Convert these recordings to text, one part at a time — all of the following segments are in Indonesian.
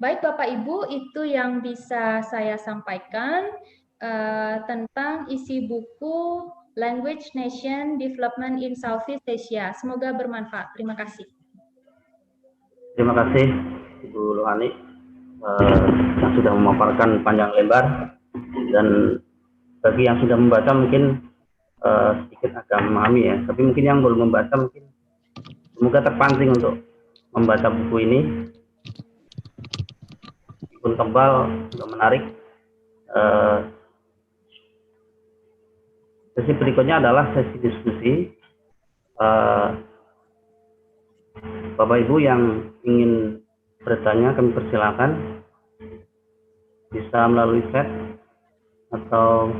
Baik Bapak Ibu, itu yang bisa saya sampaikan tentang isi buku Language Nation Development in Southeast Asia. Semoga bermanfaat. Terima kasih. Terima kasih Ibu Lohani yang sudah memaparkan panjang lebar, dan bagi yang sudah membaca mungkin sedikit agak memahami ya, tapi mungkin yang belum membaca mungkin semoga terpancing untuk membaca buku ini. Meskipun tebal, juga menarik. Sesi berikutnya adalah sesi diskusi. Bapak Ibu yang ingin bertanya kami persilakan, bisa melalui chat atau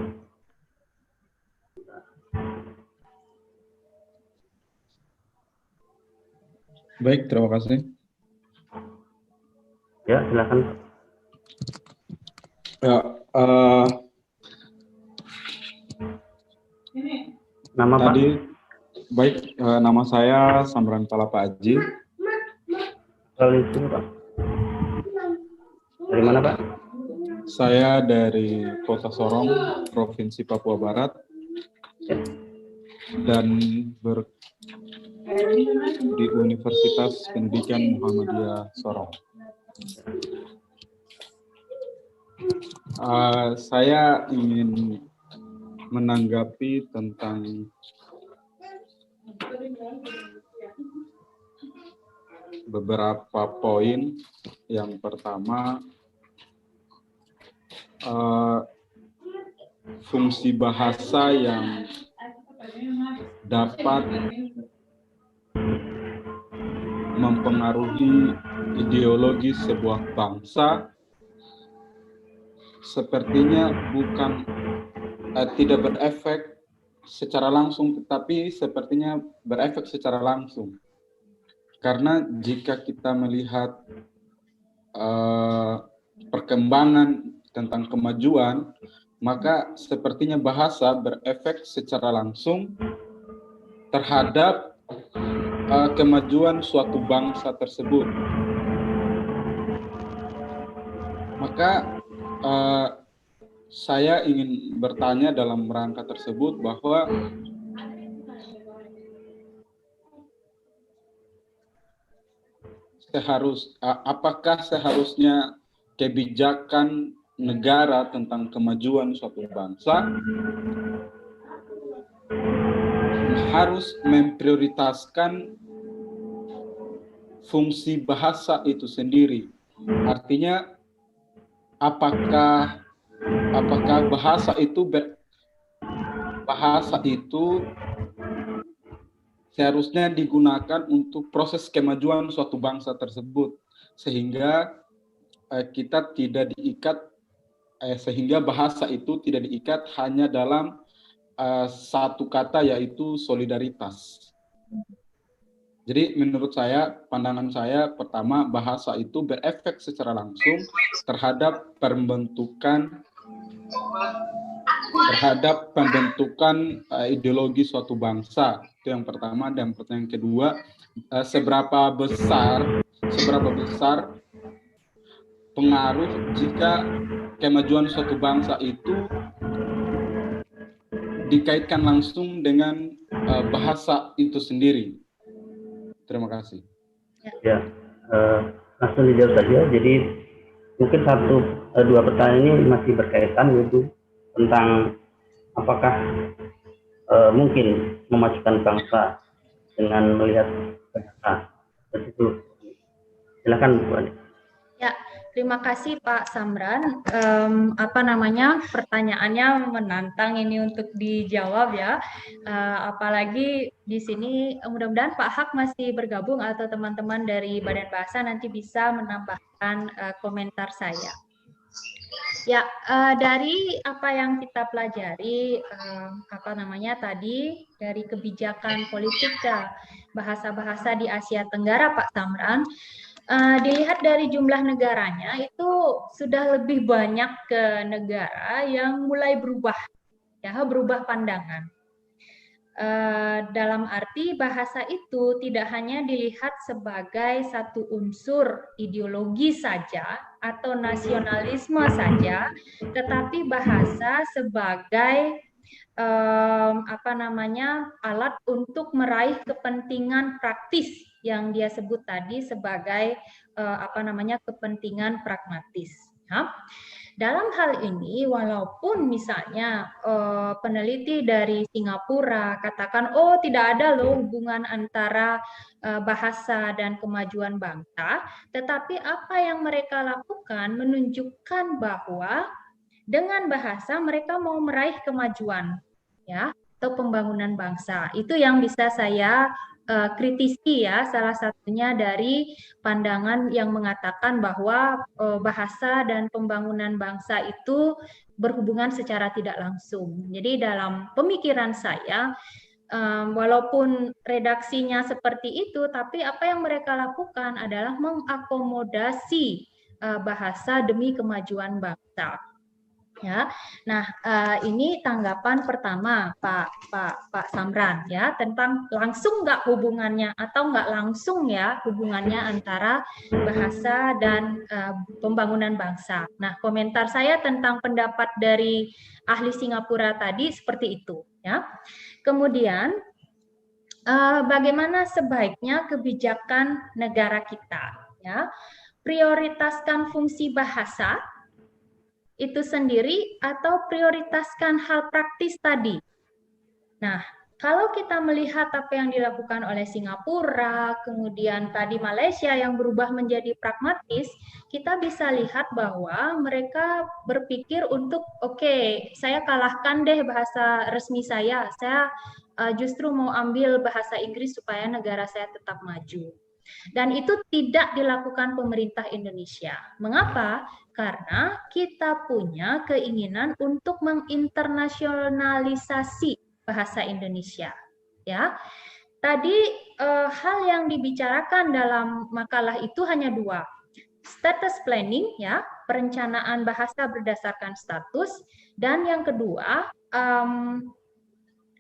baik, terima kasih. Ya, silakan. Ya, Nama tadi, Pak? baik, nama saya Samran Palapa Aji. Itu Pak. Dari mana Pak? Saya dari Kota Sorong, Provinsi Papua Barat, dan di Universitas Pendidikan Muhammadiyah Sorong. Saya ingin menanggapi tentang beberapa poin. Yang pertama, fungsi bahasa yang dapat mempengaruhi ideologi sebuah bangsa sepertinya tidak berefek secara langsung, tetapi sepertinya berefek secara langsung. Karena jika kita melihat perkembangan tentang kemajuan, maka sepertinya bahasa berefek secara langsung terhadap kemajuan suatu bangsa tersebut. Maka saya ingin bertanya dalam rangka tersebut bahwa apakah seharusnya kebijakan negara tentang kemajuan suatu bangsa harus memprioritaskan fungsi bahasa itu sendiri? Artinya, apakah bahasa itu seharusnya digunakan untuk proses kemajuan suatu bangsa tersebut, sehingga kita tidak diikat, sehingga bahasa itu tidak diikat hanya dalam satu kata, yaitu solidaritas. Jadi menurut saya, pandangan saya, pertama, bahasa itu berefek secara langsung terhadap pembentukan ideologi suatu bangsa. Itu yang pertama. Dan pertanyaan kedua, seberapa besar pengaruh jika kemajuan suatu bangsa itu dikaitkan langsung dengan bahasa itu sendiri. Terima kasih. Ya, langsung dijawab saja. Jadi mungkin dua pertanyaan ini masih berkaitan, yaitu tentang apakah mungkin memajukan bangsa dengan melihat bahasa. Itu silakan Bu Adi. Ya, terima kasih Pak Samran. Pertanyaannya menantang ini untuk dijawab ya. Apalagi di sini mudah-mudahan Pak Hak masih bergabung atau teman-teman dari Badan Bahasa nanti bisa menambahkan komentar saya. Ya, dari apa yang kita pelajari, tadi dari kebijakan politik bahasa-bahasa di Asia Tenggara, Pak Samran, dilihat dari jumlah negaranya itu sudah lebih banyak ke negara yang mulai berubah pandangan. Dalam arti bahasa itu tidak hanya dilihat sebagai satu unsur ideologi saja atau nasionalisme saja, tetapi bahasa sebagai alat untuk meraih kepentingan praktis yang dia sebut tadi sebagai kepentingan pragmatis. Ya. Dalam hal ini, walaupun misalnya peneliti dari Singapura katakan, oh tidak ada loh hubungan antara bahasa dan kemajuan bangsa, tetapi apa yang mereka lakukan menunjukkan bahwa dengan bahasa mereka mau meraih kemajuan, ya, atau pembangunan bangsa. Itu yang bisa saya kritisi ya, salah satunya dari pandangan yang mengatakan bahwa bahasa dan pembangunan bangsa itu berhubungan secara tidak langsung. Jadi dalam pemikiran saya, walaupun redaksinya seperti itu, tapi apa yang mereka lakukan adalah mengakomodasi bahasa demi kemajuan bangsa. Ya, nah ini tanggapan pertama Pak Samran ya tentang langsung nggak hubungannya atau nggak langsung ya hubungannya antara bahasa dan pembangunan bangsa. Nah, komentar saya tentang pendapat dari ahli Singapura tadi seperti itu ya. Kemudian bagaimana sebaiknya kebijakan negara kita ya, prioritaskan fungsi bahasa itu sendiri atau prioritaskan hal praktis tadi. Nah, kalau kita melihat apa yang dilakukan oleh Singapura, kemudian tadi Malaysia yang berubah menjadi pragmatis, kita bisa lihat bahwa mereka berpikir untuk oke, saya kalahkan deh bahasa resmi saya justru mau ambil bahasa Inggris supaya negara saya tetap maju. Dan itu tidak dilakukan pemerintah Indonesia. Mengapa? Karena kita punya keinginan untuk menginternasionalisasi bahasa Indonesia. Ya, tadi hal yang dibicarakan dalam makalah itu hanya dua, status planning, ya, perencanaan bahasa berdasarkan status, dan yang kedua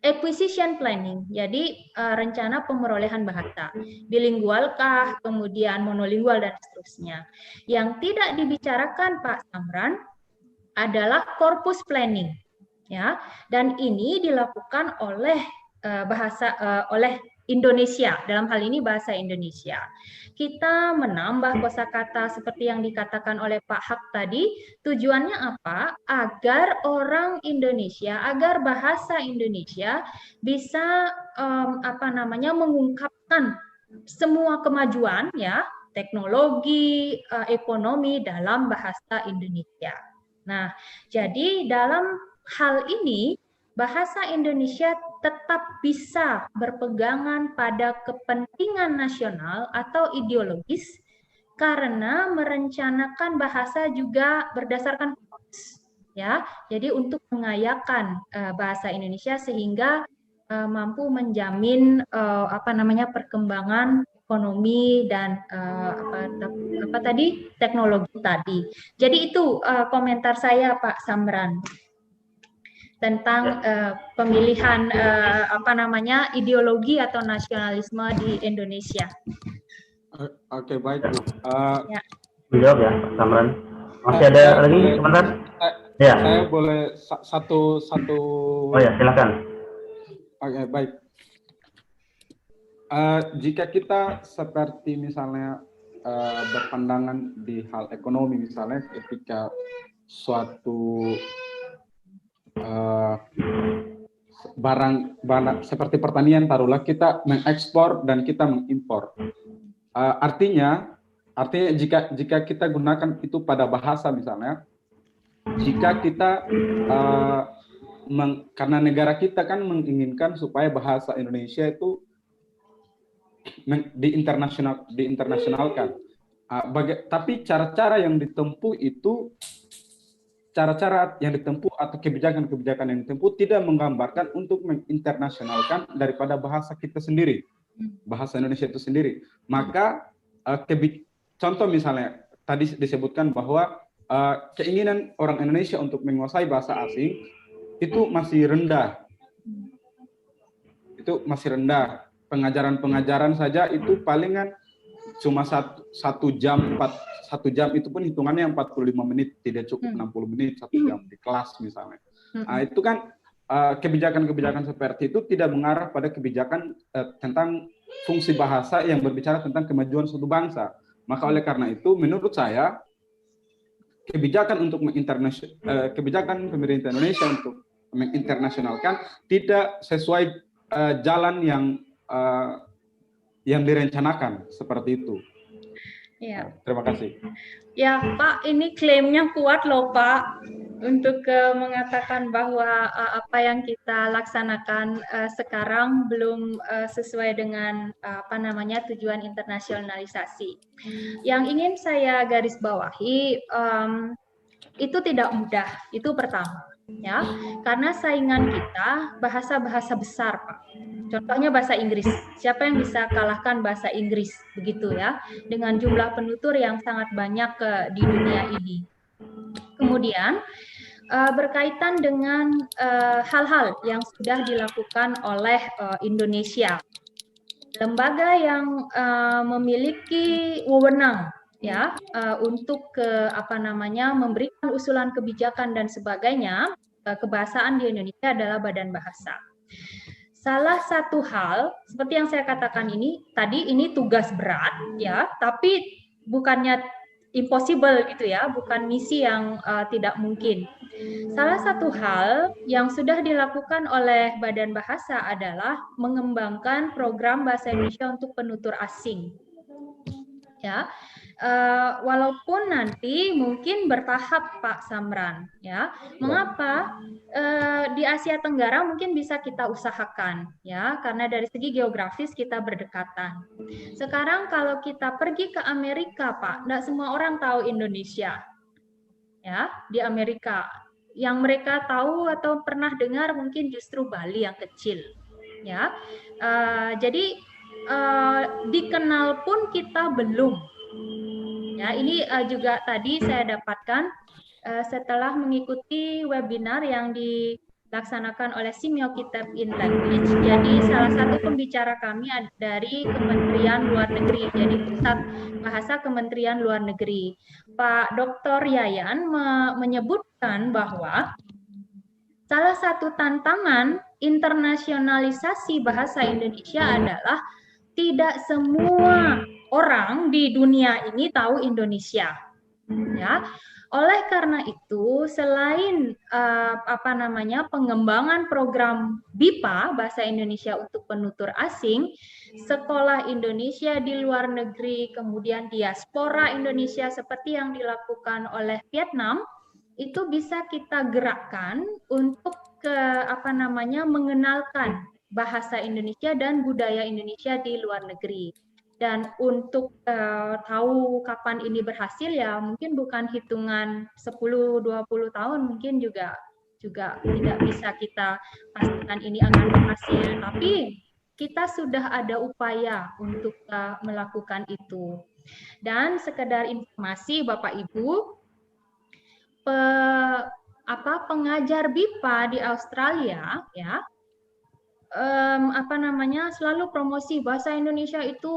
acquisition planning, jadi rencana pemerolehan bahasa, bilingualkah, kemudian monolingual dan seterusnya. Yang tidak dibicarakan Pak Samran adalah corpus planning, ya, dan ini dilakukan oleh oleh Indonesia, dalam hal ini bahasa Indonesia. Kita menambah kosakata seperti yang dikatakan oleh Pak Hak tadi, tujuannya apa? Agar orang Indonesia, agar bahasa Indonesia bisa mengungkapkan semua kemajuan ya, teknologi, ekonomi dalam bahasa Indonesia. Nah, jadi dalam hal ini bahasa Indonesia tetap bisa berpegangan pada kepentingan nasional atau ideologis karena merencanakan bahasa juga berdasarkan ya. Jadi untuk mengayakan bahasa Indonesia sehingga mampu menjamin perkembangan ekonomi dan teknologi tadi. Jadi itu komentar saya Pak Samran tentang pemilihan ideologi atau nasionalisme di Indonesia. Oke, baik. Ya. Menjawab ya, Pak Samran. Masih ada lagi sebentar? Ya. Saya boleh satu. Oh ya, silakan. Oke, baik. Jika kita seperti misalnya berpandangan di hal ekonomi, misalnya ketika suatu barang seperti pertanian, taruhlah kita mengekspor dan kita mengimpor. Artinya jika kita gunakan itu pada bahasa misalnya, jika kita karena negara kita kan menginginkan supaya bahasa Indonesia itu diinternasionalkan. Tapi cara-cara yang ditempuh itu atau kebijakan-kebijakan yang ditempuh tidak menggambarkan untuk menginternasionalkan daripada bahasa kita sendiri, bahasa Indonesia itu sendiri. Maka contoh misalnya tadi disebutkan bahwa keinginan orang Indonesia untuk menguasai bahasa asing itu masih rendah. Pengajaran saja itu palingan cuma satu jam itu pun hitungannya 45 menit, tidak cukup 60 menit 1 jam di kelas misalnya. Nah, itu kan kebijakan-kebijakan seperti itu tidak mengarah pada kebijakan tentang fungsi bahasa yang berbicara tentang kemajuan suatu bangsa. Maka oleh karena itu menurut saya kebijakan kebijakan pemerintah Indonesia untuk menginternasionalkan tidak sesuai jalan yang direncanakan seperti itu. Ya. Terima kasih. Ya Pak, ini klaimnya kuat loh Pak untuk mengatakan bahwa apa yang kita laksanakan sekarang belum sesuai dengan tujuan internasionalisasi. Yang ingin saya garis bawahi, itu tidak mudah, itu pertama. Ya, karena saingan kita bahasa-bahasa besar, Pak. Contohnya bahasa Inggris. Siapa yang bisa kalahkan bahasa Inggris, begitu ya, dengan jumlah penutur yang sangat banyak di dunia ini. Kemudian berkaitan dengan hal-hal yang sudah dilakukan oleh Indonesia, lembaga yang memiliki wewenang ya untuk memberikan usulan kebijakan dan sebagainya kebahasaan di Indonesia adalah Badan Bahasa. Salah satu hal seperti yang saya katakan ini tugas berat ya, tapi bukannya impossible gitu ya, bukan misi yang tidak mungkin. Salah satu hal yang sudah dilakukan oleh Badan Bahasa adalah mengembangkan program bahasa Indonesia untuk penutur asing. Ya, walaupun nanti mungkin bertahap Pak Samran, ya. Mengapa di Asia Tenggara mungkin bisa kita usahakan, ya, karena dari segi geografis kita berdekatan. Sekarang kalau kita pergi ke Amerika, Pak, tidak semua orang tahu Indonesia, ya, di Amerika. Yang mereka tahu atau pernah dengar mungkin justru Bali yang kecil, ya. Jadi dikenal pun kita belum. Ya, ini juga tadi saya dapatkan setelah mengikuti webinar yang dilaksanakan oleh Semiokitab in Language. Jadi salah satu pembicara kami dari Kementerian Luar Negeri, jadi Pusat Bahasa Kementerian Luar Negeri. Pak Dr. Yayan menyebutkan bahwa salah satu tantangan internasionalisasi bahasa Indonesia adalah tidak semua orang di dunia ini tahu Indonesia, ya. Oleh karena itu, selain pengembangan program BIPA Bahasa Indonesia untuk penutur asing, sekolah Indonesia di luar negeri, kemudian diaspora Indonesia seperti yang dilakukan oleh Vietnam, itu bisa kita gerakkan untuk mengenalkan bahasa Indonesia dan budaya Indonesia di luar negeri. Dan untuk tahu kapan ini berhasil ya mungkin bukan hitungan 10-20 tahun, mungkin juga tidak bisa kita pastikan ini akan berhasil, tapi kita sudah ada upaya untuk melakukan itu. Dan sekedar informasi Bapak Ibu, pengajar BIPA di Australia ya selalu promosi bahasa Indonesia itu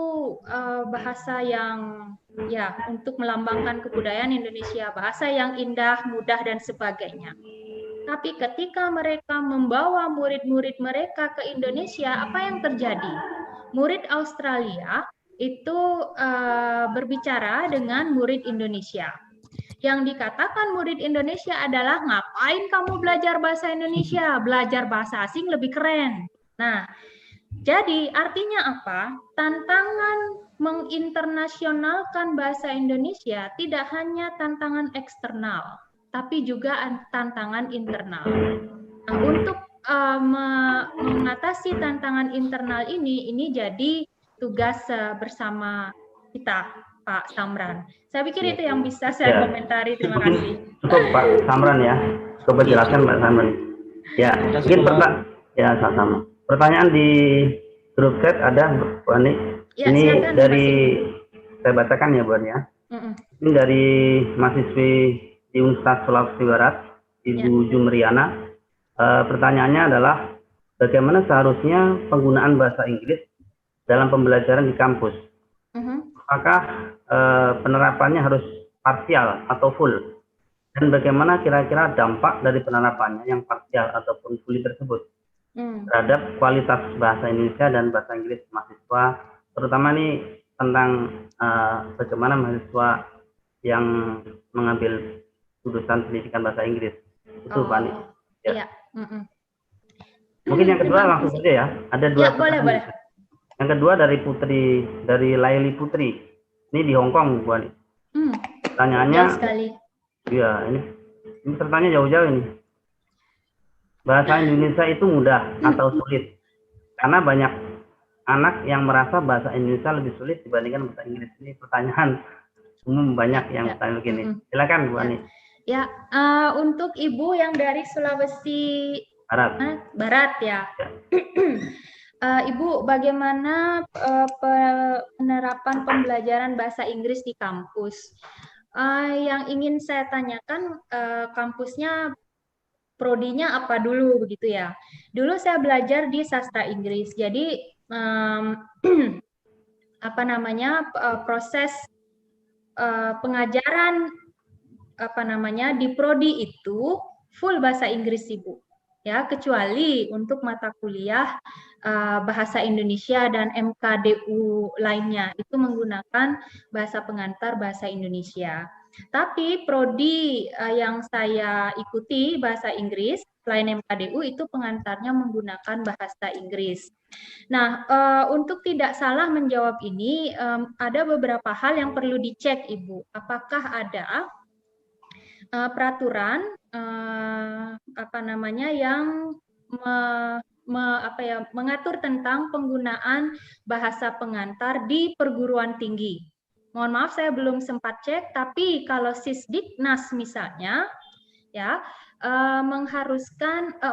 bahasa yang ya untuk melambangkan kebudayaan Indonesia, bahasa yang indah, mudah dan sebagainya. Tapi ketika mereka membawa murid-murid mereka ke Indonesia, apa yang terjadi? Murid Australia itu berbicara dengan murid Indonesia. Yang dikatakan murid Indonesia adalah, ngapain kamu belajar bahasa Indonesia? Belajar bahasa asing lebih keren. Nah, jadi artinya apa? Tantangan menginternasionalkan bahasa Indonesia tidak hanya tantangan eksternal, tapi juga tantangan internal. Nah, untuk mengatasi tantangan internal ini jadi tugas bersama kita, Pak Samran. Saya pikir itu yang bisa saya komentari. Terima kasih. Cukup Pak Samran ya. Cukup penjelasan Pak Samran. Ya, mungkin ya sama. Pertanyaan di grup chat ada Bu Ani. Ya, ini silakan, dari saya bacakan ya Bu Ani ya. Ini dari mahasiswi di Universitas Sulawesi Barat, Ibu Jumriana. Pertanyaannya adalah bagaimana seharusnya penggunaan bahasa Inggris dalam pembelajaran di kampus? apakah penerapannya harus parsial atau full? Dan bagaimana kira-kira dampak dari penerapannya yang parsial ataupun full tersebut terhadap kualitas bahasa Indonesia dan bahasa Inggris mahasiswa, terutama nih tentang bagaimana mahasiswa yang mengambil jurusan pendidikan bahasa Inggris. Itu Pak Ani. Ya. Iya. Mungkin yang kedua langsung saja ya. Ada dua pertanyaan. Boleh. Yang kedua dari Laili Putri. Ini di Hong Kong, Bu Ani. Pertanyaannya. Jauh sekali. Iya, ini pertanyaan jauh-jauh ini. Bahasa Indonesia itu mudah atau sulit? Karena banyak anak yang merasa bahasa Indonesia lebih sulit dibandingkan bahasa Inggris. Ini pertanyaan umum, banyak yang bertanya begini. Silakan Bu Ani. Ya, untuk Ibu yang dari Sulawesi Barat ya. Ibu, bagaimana penerapan pembelajaran bahasa Inggris di kampus? Yang ingin saya tanyakan, kampusnya prodinya apa dulu begitu ya? Dulu saya belajar di sastra Inggris, jadi proses pengajaran di prodi itu full bahasa Inggris, Ibu. Ya, kecuali untuk mata kuliah bahasa Indonesia dan MKDU lainnya itu menggunakan bahasa pengantar bahasa Indonesia. Tapi prodi yang saya ikuti bahasa Inggris selain MKDU itu pengantarnya menggunakan bahasa Inggris. Nah, untuk tidak salah menjawab ini, ada beberapa hal yang perlu dicek, Ibu. Apakah ada peraturan yang mengatur tentang penggunaan bahasa pengantar di perguruan tinggi. Mohon maaf saya belum sempat cek, tapi kalau Sisdiknas misalnya ya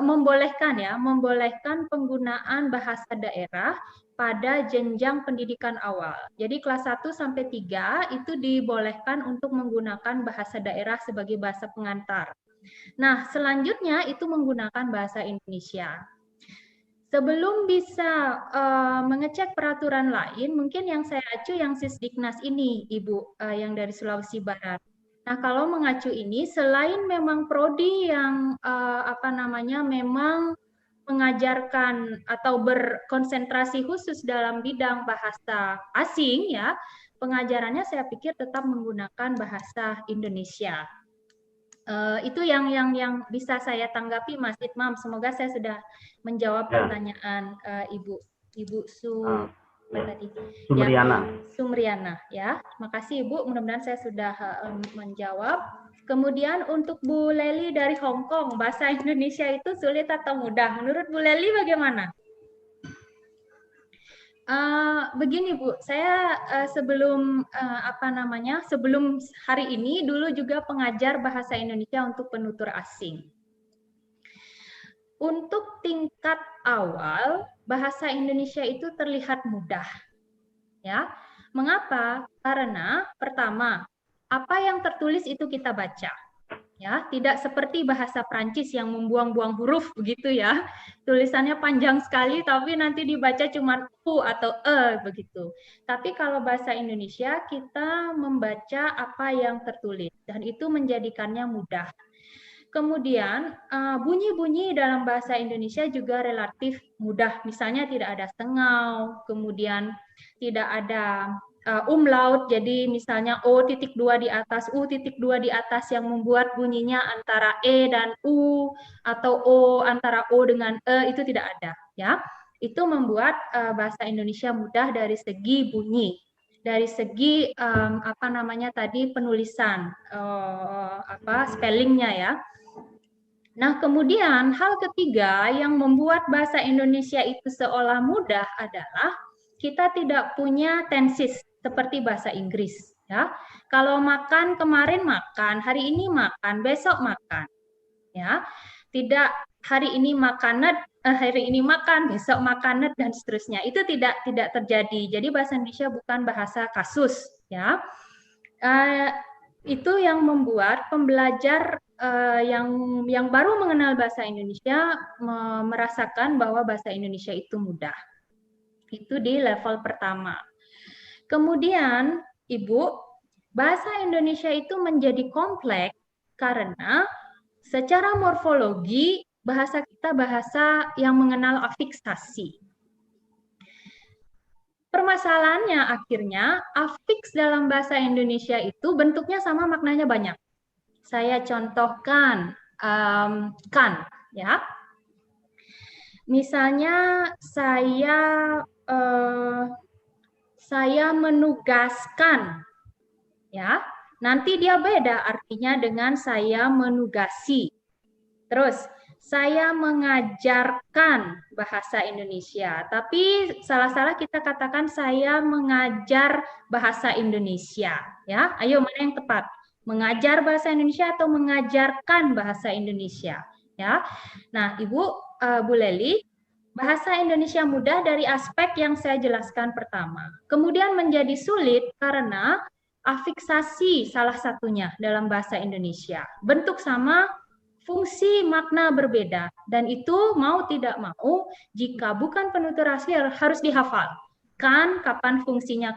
membolehkan penggunaan bahasa daerah pada jenjang pendidikan awal. Jadi kelas 1 sampai 3 itu dibolehkan untuk menggunakan bahasa daerah sebagai bahasa pengantar. Nah, selanjutnya itu menggunakan bahasa Indonesia. Sebelum bisa mengecek peraturan lain, mungkin yang saya acu yang Sisdiknas ini, Ibu, yang dari Sulawesi Barat. Nah, kalau mengacu ini, selain memang prodi yang memang mengajarkan atau berkonsentrasi khusus dalam bidang bahasa asing, ya, pengajarannya saya pikir tetap menggunakan bahasa Indonesia. Itu yang bisa saya tanggapi, Mas Itmam. Semoga saya sudah menjawab pertanyaan Ibu Sumriana ya. Makasih Ibu, mudah-mudahan saya sudah menjawab. Kemudian untuk Bu Leli dari Hong Kong, bahasa Indonesia itu sulit atau mudah? Menurut Bu Leli bagaimana? Begini Bu, saya sebelum hari ini dulu juga pengajar bahasa Indonesia untuk penutur asing. Untuk tingkat awal, bahasa Indonesia itu terlihat mudah. Ya. Mengapa? Karena pertama, apa yang tertulis itu kita baca. Ya, tidak seperti bahasa Prancis yang membuang-buang huruf begitu ya. Tulisannya panjang sekali tapi nanti dibaca cuma u atau begitu. Tapi kalau bahasa Indonesia kita membaca apa yang tertulis dan itu menjadikannya mudah. Kemudian bunyi-bunyi dalam bahasa Indonesia juga relatif mudah. Misalnya tidak ada sengau, kemudian tidak ada umlaut, jadi misalnya O.2 di atas, U.2 di atas yang membuat bunyinya antara E dan U, atau O antara O dengan E, itu tidak ada. Ya, itu membuat bahasa Indonesia mudah dari segi bunyi, dari segi penulisan, spellingnya ya. Nah, kemudian hal ketiga yang membuat bahasa Indonesia itu seolah mudah adalah kita tidak punya tenses seperti bahasa Inggris, ya. Kalau makan kemarin makan, hari ini makan, besok makan, ya. Tidak hari ini makan, besok makan dan seterusnya. Itu tidak terjadi. Jadi bahasa Indonesia bukan bahasa kasus, ya. Itu yang membuat pembelajar yang baru mengenal bahasa Indonesia merasakan bahwa bahasa Indonesia itu mudah. Itu di level pertama. Kemudian, Ibu, bahasa Indonesia itu menjadi kompleks karena secara morfologi bahasa kita bahasa yang mengenal afiksasi. Permasalahannya akhirnya afiks dalam bahasa Indonesia itu bentuknya sama, maknanya banyak. Saya contohkan kan, ya. Misalnya saya menugaskan, ya. Nanti dia beda artinya dengan saya menugasi. Terus saya mengajarkan bahasa Indonesia, tapi salah-salah kita katakan saya mengajar bahasa Indonesia, ya. Ayo, mana yang tepat? Mengajar bahasa Indonesia atau mengajarkan bahasa Indonesia, ya. Nah, Ibu Bu Leli, bahasa Indonesia mudah dari aspek yang saya jelaskan pertama. Kemudian menjadi sulit karena afiksasi salah satunya dalam bahasa Indonesia. Bentuk sama, fungsi makna berbeda, dan itu mau tidak mau jika bukan penutur asli harus dihafal. Kan kapan fungsinya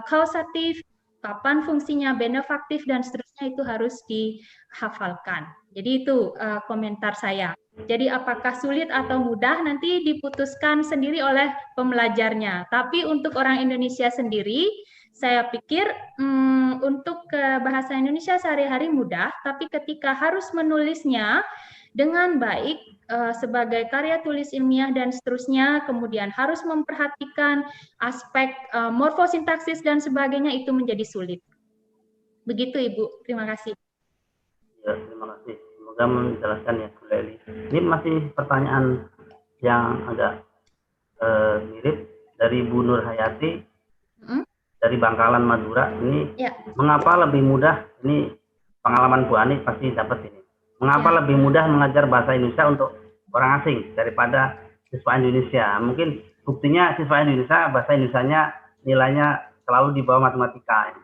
kausatif, kapan fungsinya benefaktif, dan seterusnya itu harus dihafalkan. Jadi itu komentar saya. Jadi apakah sulit atau mudah nanti diputuskan sendiri oleh pembelajarnya. Tapi untuk orang Indonesia sendiri, saya pikir untuk bahasa Indonesia sehari-hari mudah, tapi ketika harus menulisnya dengan baik sebagai karya tulis ilmiah dan seterusnya, kemudian harus memperhatikan aspek morfosintaksis dan sebagainya, itu menjadi sulit. Begitu Ibu, terima kasih. Ya, terima kasih. Semoga menjelaskan ya Bu Leli. Ini masih pertanyaan yang agak mirip dari Bu Nur Hayati. Dari Bangkalan Madura ini, ya. Mengapa lebih mudah, ini pengalaman Bu Ani pasti dapat ini, mengapa lebih mudah mengajar bahasa Indonesia untuk orang asing daripada siswa Indonesia? Mungkin buktinya siswa Indonesia bahasa Indonesianya nilainya selalu di bawah matematika.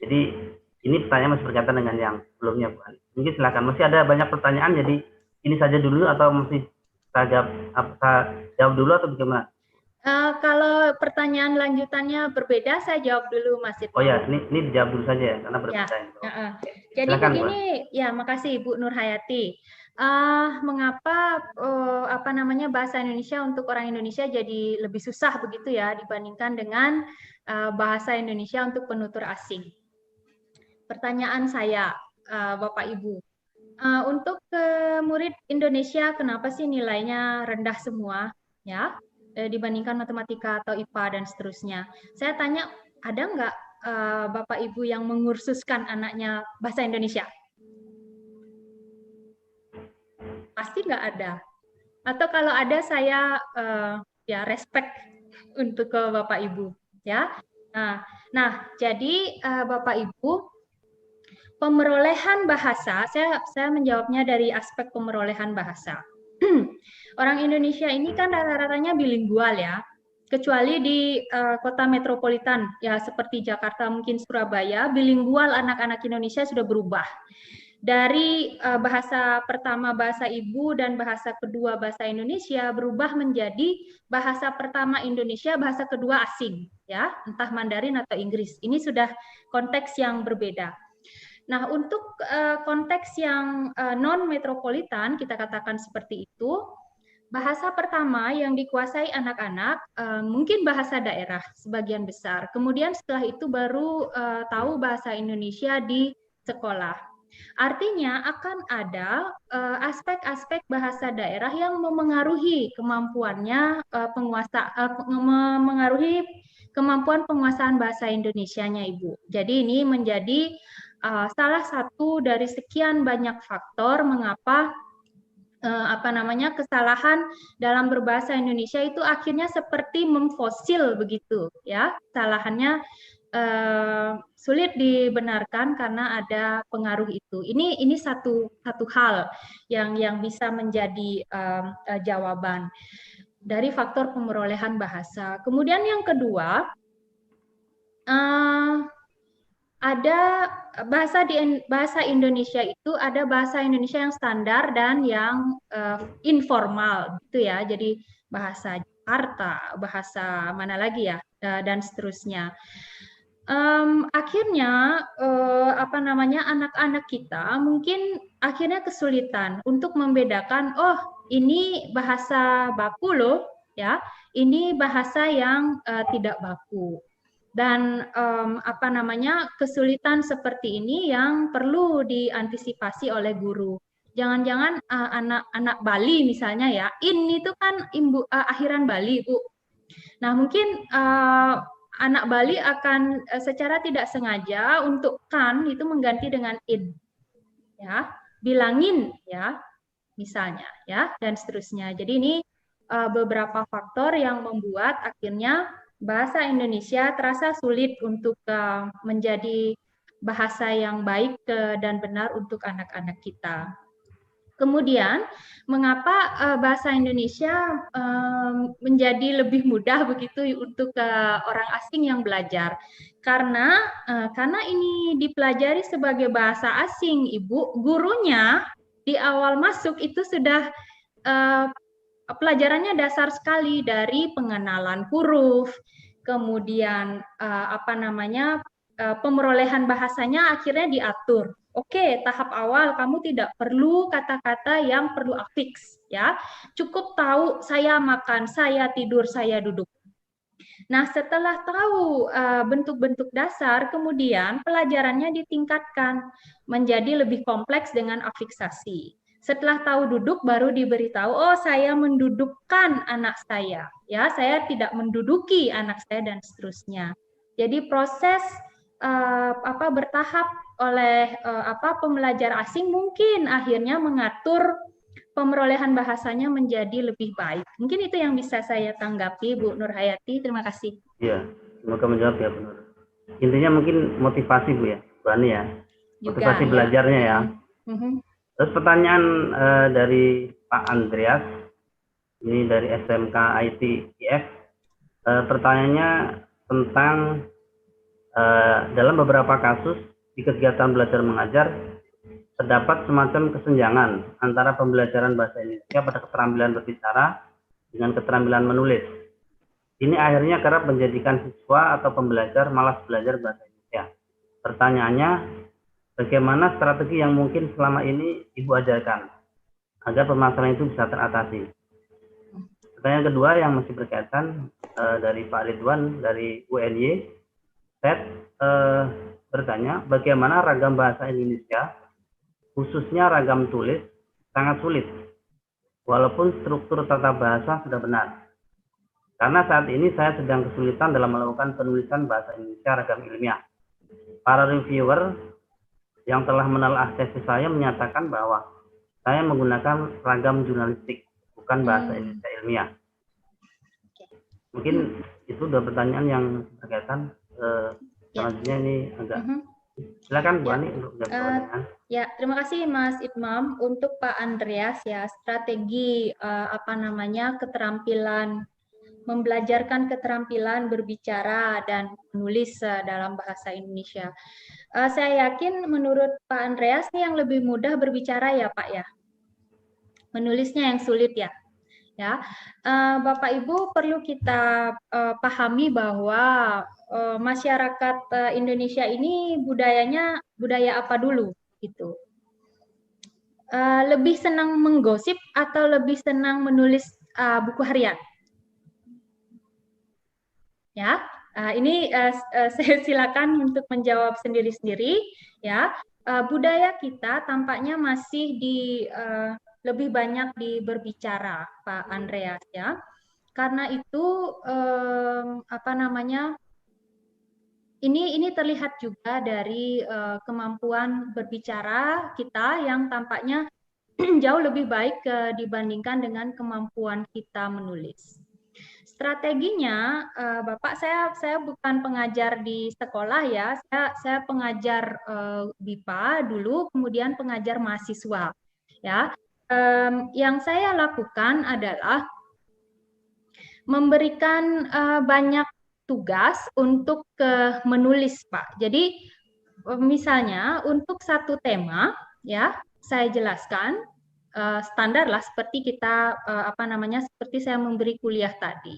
Jadi ini pertanyaan masih berkaitan dengan yang sebelumnya Bu Ani. Mungkin silakan, masih ada banyak pertanyaan, jadi ini saja dulu atau masih saya jawab dulu atau bagaimana? Kalau pertanyaan lanjutannya berbeda, saya jawab dulu, Mas Irfan. Oh ya, ini dijawab dulu saja ya, karena berbeda. Ya, jadi silakan, begini, ya makasih Ibu Nur Hayati. Mengapa bahasa Indonesia untuk orang Indonesia jadi lebih susah begitu ya dibandingkan dengan bahasa Indonesia untuk penutur asing? Pertanyaan saya, Bapak Ibu, untuk murid Indonesia kenapa sih nilainya rendah semua, ya? Dibandingkan matematika atau IPA dan seterusnya. Saya tanya, ada nggak Bapak Ibu yang mengursuskan anaknya bahasa Indonesia? Pasti nggak ada. Atau kalau ada, saya ya respect untuk ke Bapak Ibu, ya. Nah, jadi Bapak Ibu, pemerolehan bahasa, saya menjawabnya dari aspek pemerolehan bahasa. Orang Indonesia ini kan rata-ratanya bilingual ya, kecuali di kota metropolitan ya seperti Jakarta, mungkin Surabaya, bilingual anak-anak Indonesia sudah berubah. Dari bahasa pertama bahasa ibu dan bahasa kedua bahasa Indonesia berubah menjadi bahasa pertama Indonesia, bahasa kedua asing ya, entah Mandarin atau Inggris. Ini sudah konteks yang berbeda. Nah, untuk konteks yang non-metropolitan, kita katakan seperti itu, bahasa pertama yang dikuasai anak-anak mungkin bahasa daerah sebagian besar. Kemudian setelah itu baru tahu bahasa Indonesia di sekolah. Artinya akan ada aspek-aspek bahasa daerah yang memengaruhi kemampuannya memengaruhi kemampuan penguasaan bahasa Indonesianya, Ibu. Jadi ini menjadi salah satu dari sekian banyak faktor mengapa kesalahan dalam berbahasa Indonesia itu akhirnya seperti memfosil begitu ya. Kesalahannya sulit dibenarkan karena ada pengaruh itu. Ini satu hal yang bisa menjadi jawaban dari faktor pemerolehan bahasa. Kemudian yang kedua, ada bahasa Indonesia itu ada bahasa Indonesia yang standar dan yang informal gitu ya. Jadi bahasa Jakarta, bahasa mana lagi ya, dan seterusnya. Akhirnya apa namanya, anak-anak kita mungkin akhirnya kesulitan untuk membedakan, oh ini bahasa baku loh, ya, ini bahasa yang tidak baku. Dan apa namanya, kesulitan seperti ini yang perlu diantisipasi oleh guru. Jangan-jangan anak-anak Bali misalnya ya, ini tuh kan akhiran Bali, Bu. Nah, mungkin anak Bali akan secara tidak sengaja untuk kan itu mengganti dengan in, ya, bilangin ya, misalnya ya, dan seterusnya. Jadi ini beberapa faktor yang membuat akhirnya bahasa Indonesia terasa sulit untuk menjadi bahasa yang baik dan benar untuk anak-anak kita. Kemudian, mengapa bahasa Indonesia menjadi lebih mudah begitu untuk orang asing yang belajar? Karena ini dipelajari sebagai bahasa asing, Ibu, gurunya di awal masuk itu sudah pelajarannya dasar sekali, dari pengenalan huruf, kemudian apa namanya, pemerolehan bahasanya akhirnya diatur. Oke, tahap awal kamu tidak perlu kata-kata yang perlu afiks, ya. Cukup tahu saya makan, saya tidur, saya duduk. Nah, setelah tahu bentuk-bentuk dasar, kemudian pelajarannya ditingkatkan menjadi lebih kompleks dengan afiksasi. Setelah tahu duduk, baru diberitahu, oh saya mendudukkan anak saya, ya, saya tidak menduduki anak saya, dan seterusnya. Jadi proses bertahap oleh pembelajar asing mungkin akhirnya mengatur pemerolehan bahasanya menjadi lebih baik. Mungkin itu yang bisa saya tanggapi, Bu Nurhayati. Terima kasih. Iya, semoga menjawab ya, Bu Nur. Intinya mungkin motivasi, Bu ya, Bu Ani ya. Motivasi juga, belajarnya ya. Terus pertanyaan dari Pak Andreas, ini dari SMK IT IF. Pertanyaannya tentang dalam beberapa kasus di kegiatan belajar mengajar terdapat semacam kesenjangan antara pembelajaran bahasa Indonesia pada keterampilan berbicara dengan keterampilan menulis. Ini akhirnya kerap menjadikan siswa atau pembelajar malas belajar bahasa Indonesia. Pertanyaannya, bagaimana strategi yang mungkin selama ini Ibu ajarkan agar permasalahan itu bisa teratasi? Pertanyaan kedua yang masih berkaitan dari Pak Ridwan dari UNY. Saya bertanya, bagaimana ragam bahasa Indonesia, khususnya ragam tulis, sangat sulit, walaupun struktur tata bahasa sudah benar. Karena saat ini saya sedang kesulitan dalam melakukan penulisan bahasa Indonesia ragam ilmiah. Para reviewer yang telah menelaah tesis saya menyatakan bahwa saya menggunakan ragam jurnalistik, bukan bahasa Indonesia ilmiah. Mungkin itu dua pertanyaan yang berkaitan. Selanjutnya ini agak silakan Bu Ani untuk menjawab pertanyaan. Ya, terima kasih Mas Imam. Untuk Pak Andreas ya, strategi keterampilan, membelajarkan keterampilan berbicara dan menulis dalam bahasa Indonesia. Saya yakin menurut Pak Andreas nih yang lebih mudah berbicara ya Pak ya. Menulisnya yang sulit ya. Ya, Bapak Ibu perlu kita pahami bahwa masyarakat Indonesia ini budayanya budaya apa dulu gitu. Lebih senang menggosip atau lebih senang menulis buku harian? Ya, ini saya silakan untuk menjawab sendiri-sendiri. Ya, budaya kita tampaknya masih lebih banyak berbicara, Pak Andreas ya. Karena itu ini terlihat juga dari kemampuan berbicara kita yang tampaknya jauh lebih baik dibandingkan dengan kemampuan kita menulis. Strateginya, Bapak, saya bukan pengajar di sekolah ya, saya pengajar BIPA dulu, kemudian pengajar mahasiswa ya. Yang saya lakukan adalah memberikan banyak tugas untuk menulis, Pak. Jadi misalnya untuk satu tema ya, saya jelaskan standar lah seperti kita seperti saya memberi kuliah tadi.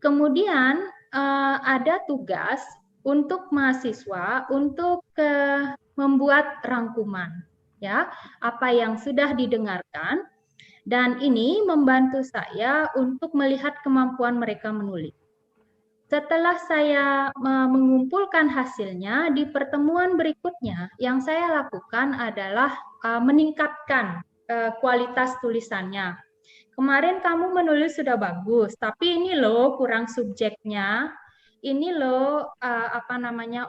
Kemudian ada tugas untuk mahasiswa untuk membuat rangkuman, ya, apa yang sudah didengarkan, dan ini membantu saya untuk melihat kemampuan mereka menulis. Setelah saya mengumpulkan hasilnya, di pertemuan berikutnya yang saya lakukan adalah meningkatkan kualitas tulisannya. Kemarin kamu menulis sudah bagus, tapi ini loh kurang subjeknya, ini loh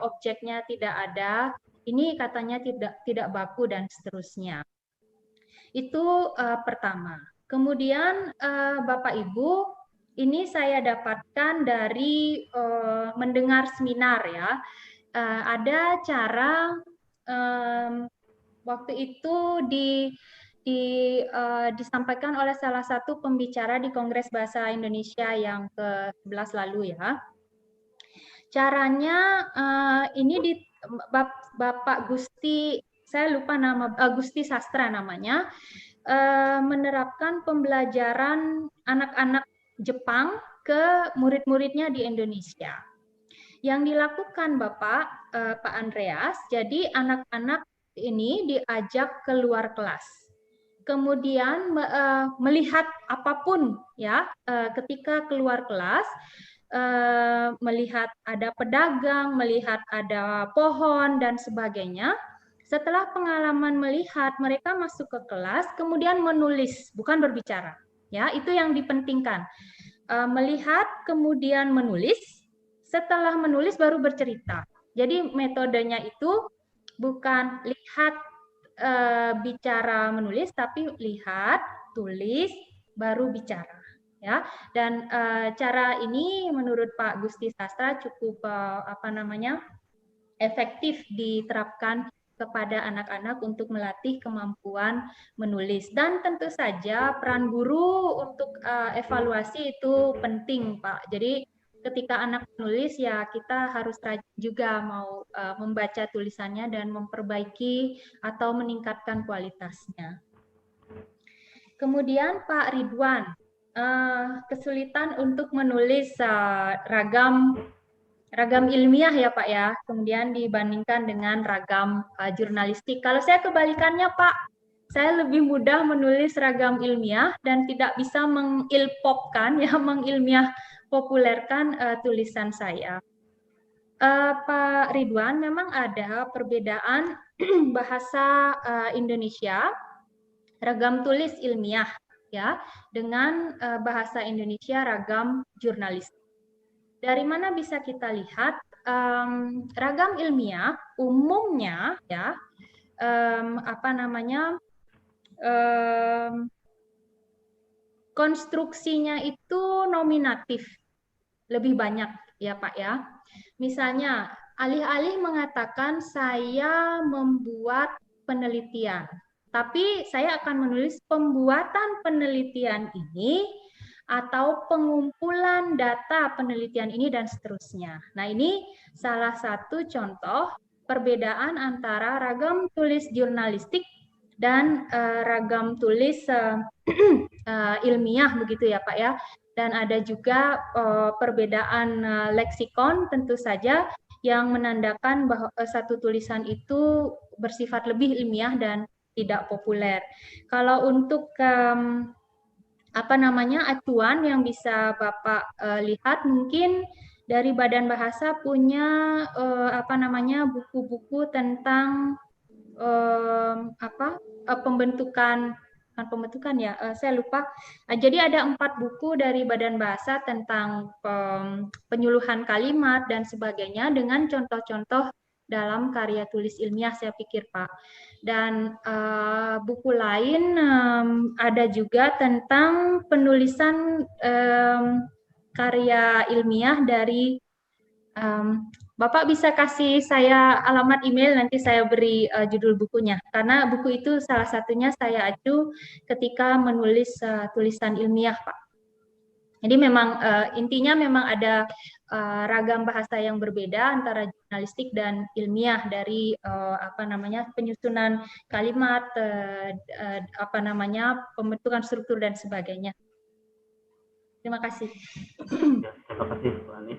objeknya tidak ada, ini katanya tidak baku dan seterusnya. Itu pertama. Kemudian Bapak Ibu, ini saya dapatkan dari mendengar seminar ya. Ada cara waktu itu disampaikan oleh salah satu pembicara di Kongres Bahasa Indonesia yang ke-11 lalu ya. Caranya ini di Bapak Gusti, saya lupa nama, Gusti Sastra namanya, menerapkan pembelajaran anak-anak Jepang ke murid-muridnya di Indonesia. Yang dilakukan Pak Andreas, jadi anak-anak ini diajak keluar kelas. Kemudian melihat apapun ya, ketika keluar kelas, melihat ada pedagang, melihat ada pohon dan sebagainya. Setelah pengalaman melihat, mereka masuk ke kelas, kemudian menulis, bukan berbicara. Ya, itu yang dipentingkan. Melihat, kemudian menulis. Setelah menulis baru bercerita. Jadi metodenya itu bukan lihat, bicara, menulis, tapi lihat, tulis, baru bicara. Ya, dan cara ini menurut Pak Gusti Sastra cukup efektif diterapkan kepada anak-anak untuk melatih kemampuan menulis. Dan tentu saja peran guru untuk evaluasi itu penting, Pak. Jadi ketika anak menulis ya kita harus rajin juga mau membaca tulisannya dan memperbaiki atau meningkatkan kualitasnya. Kemudian Pak Ridwan, kesulitan untuk menulis ragam ilmiah ya Pak ya, kemudian dibandingkan dengan ragam jurnalistik. Kalau saya kebalikannya Pak, saya lebih mudah menulis ragam ilmiah dan tidak bisa mengilpopkan ya, mengilmiah populerkan tulisan saya. Pak Ridwan, memang ada perbedaan bahasa Indonesia, ragam tulis ilmiah ya, dengan bahasa Indonesia ragam jurnalistik. Dari mana bisa kita lihat ragam ilmiah umumnya ya konstruksinya itu nominatif lebih banyak ya Pak ya. Misalnya alih-alih mengatakan saya membuat penelitian, tapi saya akan menulis pembuatan penelitian ini atau pengumpulan data penelitian ini dan seterusnya. Nah, ini salah satu contoh perbedaan antara ragam tulis jurnalistik dan ragam tulis ilmiah begitu ya Pak ya. Dan ada juga perbedaan leksikon tentu saja yang menandakan bahwa satu tulisan itu bersifat lebih ilmiah dan tidak populer. Kalau untuk acuan yang bisa Bapak lihat, mungkin dari Badan Bahasa punya buku-buku tentang pembentukan ya, saya lupa. Jadi ada 4 buku dari Badan Bahasa tentang penyuluhan kalimat dan sebagainya dengan contoh-contoh dalam karya tulis ilmiah saya pikir Pak. Dan buku lain ada juga tentang penulisan karya ilmiah dari Bapak bisa kasih saya alamat email, nanti saya beri judul bukunya. Karena buku itu salah satunya saya acu ketika menulis tulisan ilmiah, Pak. Jadi memang intinya memang ada ragam bahasa yang berbeda antara jurnalistik dan ilmiah dari penyusunan kalimat, pembentukan struktur dan sebagainya. Terima kasih. Ya, terima kasih Bu Ani.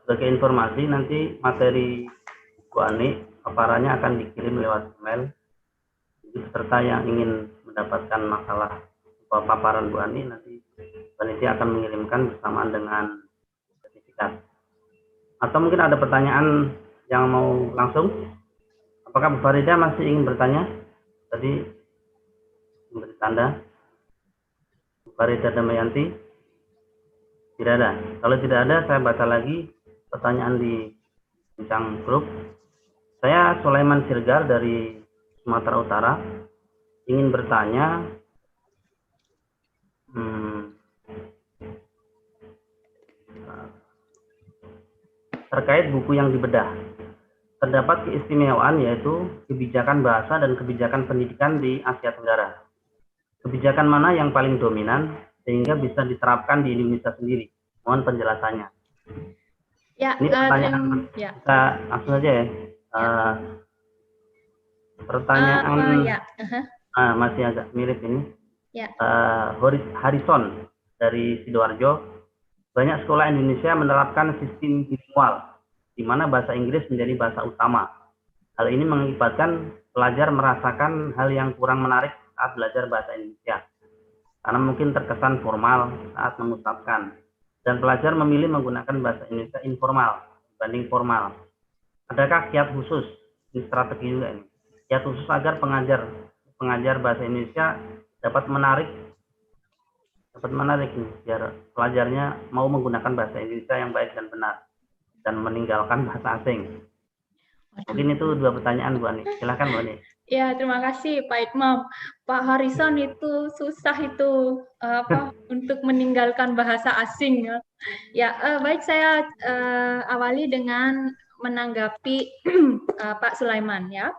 Sebagai informasi, nanti materi Bu Ani paparannya akan dikirim lewat email. Jadi peserta yang ingin mendapatkan makalah paparan Bu Ani, nanti panitia akan mengirimkan bersamaan dengan sertifikat. Atau mungkin ada pertanyaan yang mau langsung? Apakah Bu Farida masih ingin bertanya? Tadi memberi tanda. Bu Farida Damayanti? Tidak ada. Kalau tidak ada, saya baca lagi pertanyaan di bincang grup. Saya Sulaiman Sirgar dari Sumatera Utara. Ingin bertanya, terkait buku yang dibedah. Terdapat keistimewaan yaitu kebijakan bahasa dan kebijakan pendidikan di Asia Tenggara. Kebijakan mana yang paling dominan sehingga bisa diterapkan di Indonesia sendiri? Mohon penjelasannya. Ya, ini pertanyaan kita langsung aja ya. Pertanyaan masih agak mirip ini. Ya. Harrison dari Sidoarjo. Banyak sekolah Indonesia menerapkan sistem bilingual, di mana bahasa Inggris menjadi bahasa utama. Hal ini mengakibatkan pelajar merasakan hal yang kurang menarik saat belajar bahasa Indonesia, karena mungkin terkesan formal saat mengucapkan, dan pelajar memilih menggunakan bahasa Indonesia informal dibanding formal. Adakah kiat khusus, ini strategi juga ini, kiat khusus agar pengajar bahasa Indonesia dapat menarik nih, biar pelajarnya mau menggunakan bahasa Indonesia yang baik dan benar dan meninggalkan bahasa asing. Mungkin itu dua pertanyaan Bu Ani. Silakan Bu Ani. Ya, terima kasih Pak Itmam. Pak Harrison itu susah itu untuk meninggalkan bahasa asing. Ya, baik, saya awali dengan menanggapi Pak Sulaiman ya.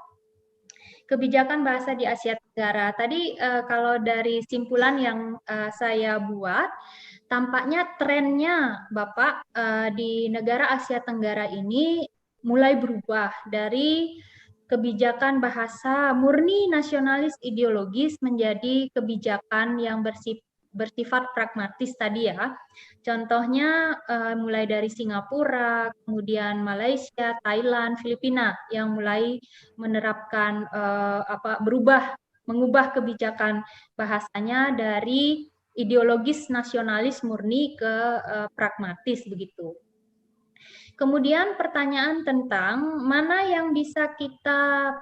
Kebijakan bahasa di Asia Tenggara. Tadi kalau dari simpulan yang saya buat, tampaknya trennya Bapak di negara Asia Tenggara ini mulai berubah dari kebijakan bahasa murni nasionalis ideologis menjadi kebijakan yang bersifat pragmatis tadi ya. Contohnya mulai dari Singapura, kemudian Malaysia, Thailand, Filipina yang mulai menerapkan mengubah kebijakan bahasanya dari ideologis nasionalis murni ke pragmatis begitu. Kemudian pertanyaan tentang mana yang bisa kita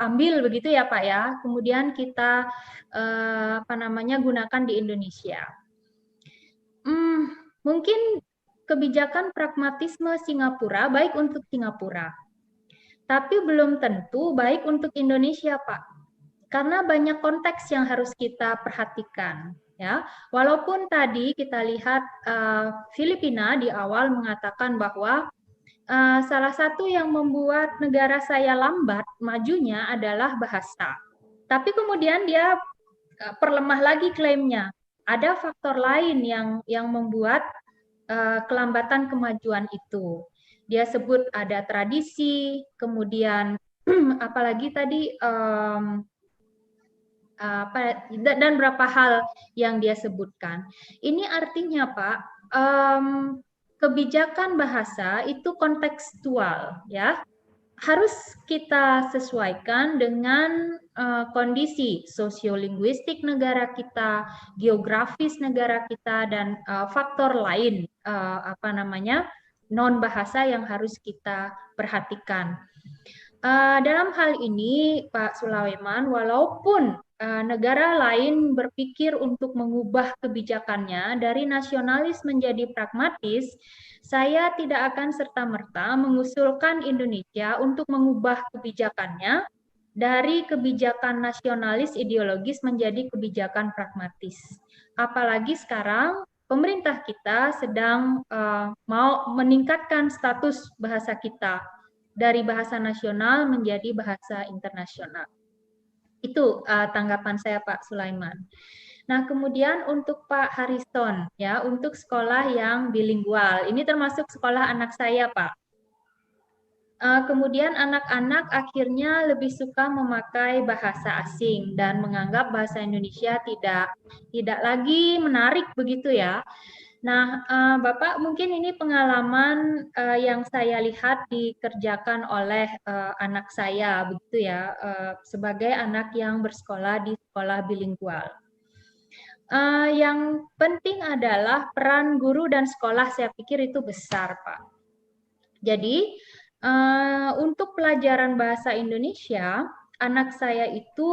ambil begitu ya Pak ya. Kemudian kita gunakan di Indonesia. Mungkin kebijakan pragmatisme Singapura baik untuk Singapura. Tapi belum tentu baik untuk Indonesia, Pak. Karena banyak konteks yang harus kita perhatikan. Ya, walaupun tadi kita lihat Filipina di awal mengatakan bahwa salah satu yang membuat negara saya lambat majunya adalah bahasa. Tapi kemudian dia perlemah lagi klaimnya. Ada faktor lain yang membuat kelambatan kemajuan itu. Dia sebut ada tradisi, kemudian apalagi tadi dan berapa hal yang dia sebutkan. Ini artinya Pak, kebijakan bahasa itu kontekstual ya, harus kita sesuaikan dengan kondisi sosiolinguistik negara kita, geografis negara kita, dan faktor lain non bahasa yang harus kita perhatikan. Dalam hal ini Pak Sulaiman, walaupun negara lain berpikir untuk mengubah kebijakannya dari nasionalis menjadi pragmatis, saya tidak akan serta-merta mengusulkan Indonesia untuk mengubah kebijakannya dari kebijakan nasionalis ideologis menjadi kebijakan pragmatis. Apalagi sekarang pemerintah kita sedang mau meningkatkan status bahasa kita dari bahasa nasional menjadi bahasa internasional. Itu tanggapan saya Pak Sulaiman. Nah, kemudian untuk Pak Harrison, ya, untuk sekolah yang bilingual, ini termasuk sekolah anak saya, Pak. Kemudian anak-anak akhirnya lebih suka memakai bahasa asing dan menganggap bahasa Indonesia tidak lagi menarik begitu ya. Nah, Bapak mungkin ini pengalaman yang saya lihat dikerjakan oleh anak saya begitu ya, sebagai anak yang bersekolah di sekolah bilingual. Yang penting adalah peran guru dan sekolah, saya pikir itu besar, Pak. Jadi, untuk pelajaran bahasa Indonesia, anak saya itu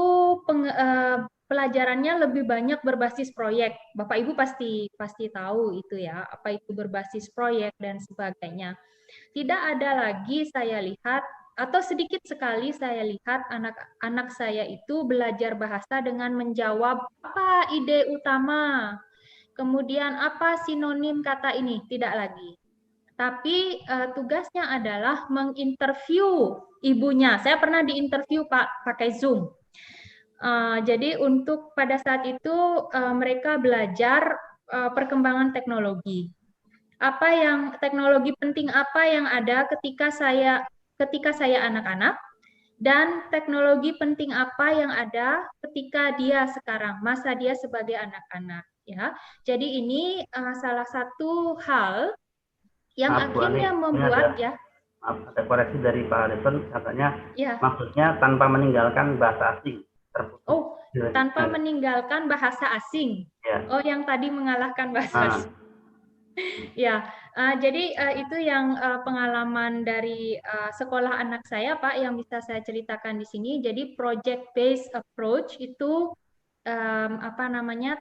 pelajarannya lebih banyak berbasis proyek. Bapak Ibu pasti tahu itu ya, apa itu berbasis proyek dan sebagainya. Tidak ada lagi saya lihat atau sedikit sekali saya lihat anak-anak saya itu belajar bahasa dengan menjawab apa ide utama, kemudian apa sinonim kata ini, tidak lagi. Tapi tugasnya adalah menginterview ibunya. Saya pernah diinterview Pak pakai Zoom. Jadi untuk pada saat itu mereka belajar perkembangan teknologi. Teknologi penting apa yang ada ketika saya anak-anak, dan teknologi penting apa yang ada ketika dia sekarang, masa dia sebagai anak-anak, ya. Jadi ini salah satu hal yang akhirnya membuat ya. Ada koreksi dari Pak Harrison, katanya ya. Maksudnya tanpa meninggalkan bahasa asing. Oh, tanpa meninggalkan bahasa asing. Ya. Oh, yang tadi mengalahkan bahasa asing. Ya, jadi itu yang pengalaman dari sekolah anak saya, Pak, yang bisa saya ceritakan di sini. Jadi project based approach itu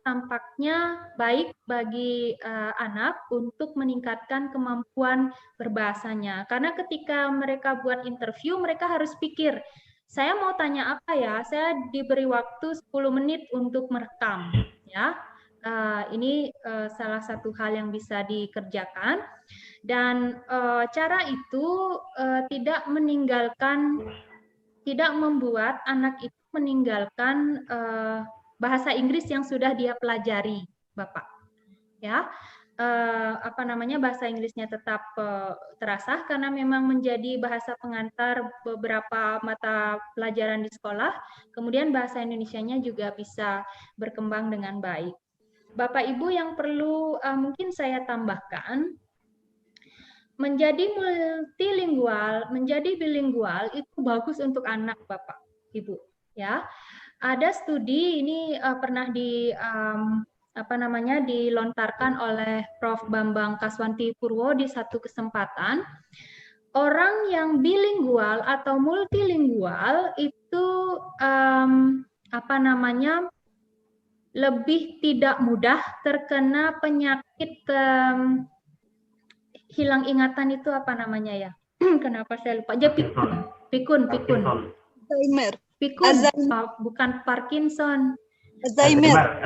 tampaknya baik bagi anak untuk meningkatkan kemampuan berbahasanya. Karena ketika mereka buat interview, mereka harus pikir, saya mau tanya apa ya? Saya diberi waktu 10 menit untuk merekam, ya. Ini salah satu hal yang bisa dikerjakan, dan cara itu tidak membuat anak itu meninggalkan bahasa Inggris yang sudah dia pelajari, Bapak. Ya, bahasa Inggrisnya tetap terasah karena memang menjadi bahasa pengantar beberapa mata pelajaran di sekolah. Kemudian bahasa Indonesianya juga bisa berkembang dengan baik. Bapak Ibu, yang perlu mungkin saya tambahkan, menjadi multilingual, menjadi bilingual itu bagus untuk anak, Bapak Ibu, ya. Ada studi ini pernah dilontarkan oleh Prof. Bambang Kaswanti Purwo di satu kesempatan. Orang yang bilingual atau multilingual itu lebih tidak mudah terkena penyakit hilang ingatan itu apa namanya ya? Kenapa saya lupa? Pikun. Alzheimer. Pikun, bukan Parkinson. Alzheimer.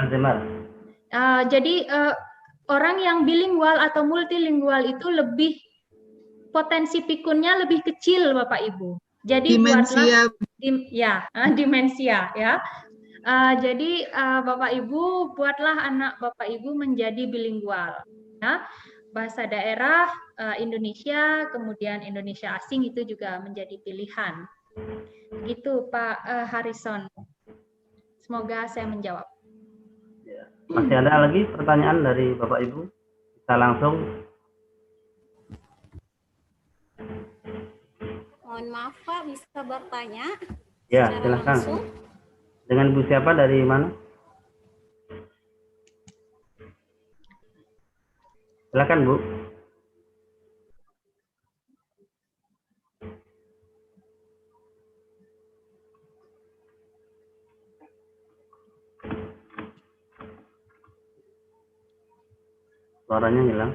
Jadi orang yang bilingual atau multilingual itu lebih potensi pikunnya lebih kecil, Bapak Ibu. Jadi demensia. Demensia ya. Jadi Bapak Ibu, buatlah anak Bapak Ibu menjadi bilingual. Ya. Bahasa daerah Indonesia, kemudian Indonesia asing itu juga menjadi pilihan. Begitu Pak Harrison. Semoga saya menjawab. Ya. Masih ada lagi pertanyaan dari Bapak Ibu? Kita langsung. Mohon maaf Pak, bisa bertanya? Ya, silakan. Langsung. Dengan Bu siapa, dari mana? Silakan Bu. Suaranya hilang.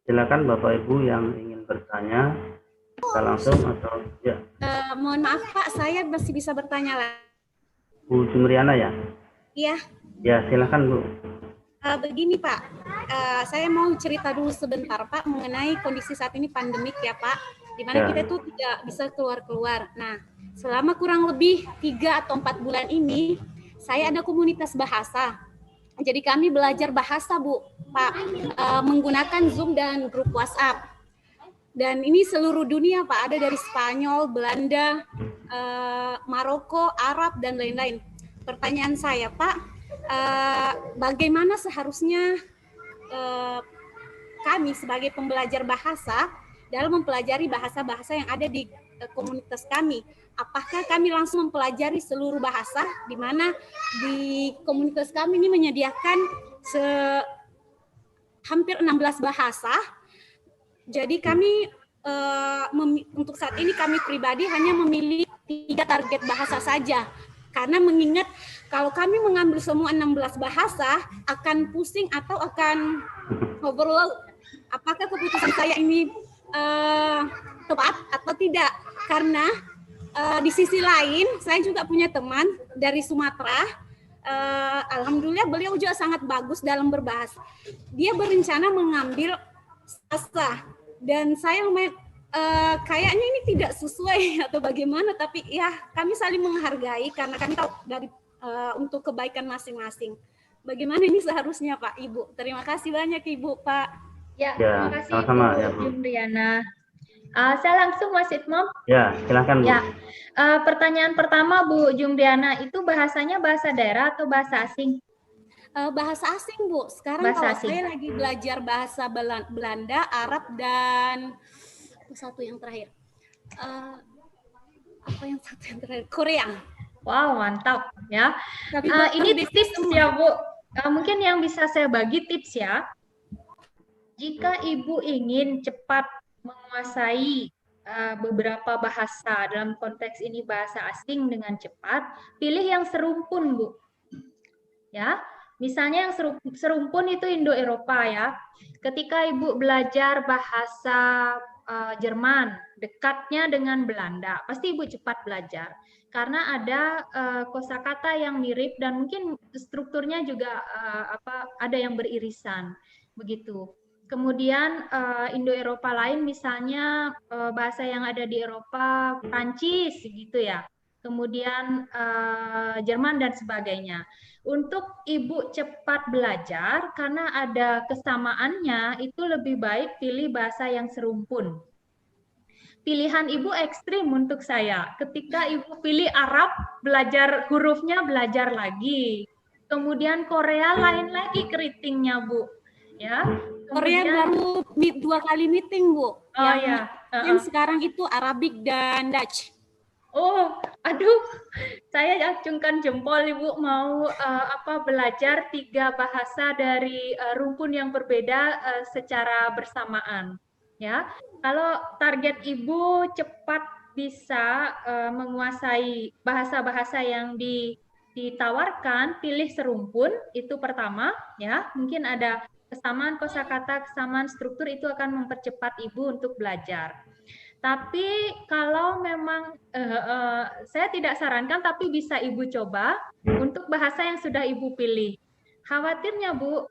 Silakan Bapak Ibu yang ingin bertanya, kita langsung atau ya. Mohon maaf Pak, saya masih bisa bertanya lagi. Bu Jumriana ya? Iya. Ya, silakan Bu. Begini Pak, saya mau cerita dulu sebentar Pak mengenai kondisi saat ini pandemik ya Pak. di mana Ya. kita tuh tidak bisa keluar-keluar. Nah, selama kurang lebih 3 atau 4 bulan ini, saya ada komunitas bahasa. Jadi kami belajar bahasa, Bu, Pak, menggunakan Zoom dan grup WhatsApp. Dan ini seluruh dunia, Pak, ada dari Spanyol, Belanda, Maroko, Arab, dan lain-lain. Pertanyaan saya, Pak, bagaimana seharusnya kami sebagai pembelajar bahasa dalam mempelajari bahasa-bahasa yang ada di komunitas kami? Apakah kami langsung mempelajari seluruh bahasa, di mana di komunitas kami ini menyediakan hampir 16 bahasa. Jadi kami untuk saat ini kami pribadi hanya memilih 3 target bahasa saja. Karena mengingat kalau kami mengambil semua 16 bahasa akan pusing atau akan overload. Apakah keputusan saya ini tepat atau tidak? Karena di sisi lain saya juga punya teman dari Sumatera. Alhamdulillah beliau juga sangat bagus dalam berbahasa. Dia berencana mengambil sastra dan saya kayaknya ini tidak sesuai atau bagaimana, tapi ya kami saling menghargai karena kami tahu dari untuk kebaikan masing-masing. Bagaimana ini seharusnya, Pak, Ibu? Terima kasih banyak, Ibu, Pak. Ya, Ya, terima kasih sama-sama, Bu ya, Bu. Jumriana. Saya langsung Mas Itmam. Ya, silakan Bu. Ya, pertanyaan pertama Bu Jumriana, itu bahasanya bahasa daerah atau bahasa asing? Bahasa asing, Bu. Sekarang Bahasa kalau asing. saya lagi belajar bahasa Belanda, Arab, dan satu yang terakhir. Apa yang satu yang terakhir? Korea. Wow, mantap ya. Tapi Ini tips ya Bu. Mungkin yang bisa saya bagi tips ya. Jika Ibu ingin cepat menguasai beberapa bahasa, dalam konteks ini bahasa asing dengan cepat, pilih yang serumpun, Bu. Ya, misalnya yang serumpun itu Indo-Eropa ya. Ketika Ibu belajar bahasa Jerman, dekatnya dengan Belanda, pasti Ibu cepat belajar. Karena ada kosakata yang mirip dan mungkin strukturnya juga ada yang beririsan, begitu. Kemudian Indo-Eropa lain misalnya bahasa yang ada di Eropa, Prancis gitu ya. Kemudian Jerman dan sebagainya. Untuk Ibu cepat belajar karena ada kesamaannya, itu lebih baik pilih bahasa yang serumpun. Pilihan Ibu ekstrim untuk saya. Ketika Ibu pilih Arab, belajar hurufnya belajar lagi. Kemudian Korea lain lagi keritingnya, Bu. Ya. Korea baru 2 kali meeting, Bu. Oh ya. Yang sekarang itu Arabic dan Dutch. Oh, aduh, saya acungkan jempol Ibu mau belajar 3 bahasa dari rumpun yang berbeda secara bersamaan. Ya, kalau target Ibu cepat bisa menguasai bahasa-bahasa yang ditawarkan, pilih serumpun itu pertama. Ya, mungkin ada kesamaan kosakata, kesamaan struktur itu akan mempercepat Ibu untuk belajar. Tapi kalau memang saya tidak sarankan, tapi bisa Ibu coba untuk bahasa yang sudah Ibu pilih. Khawatirnya Bu,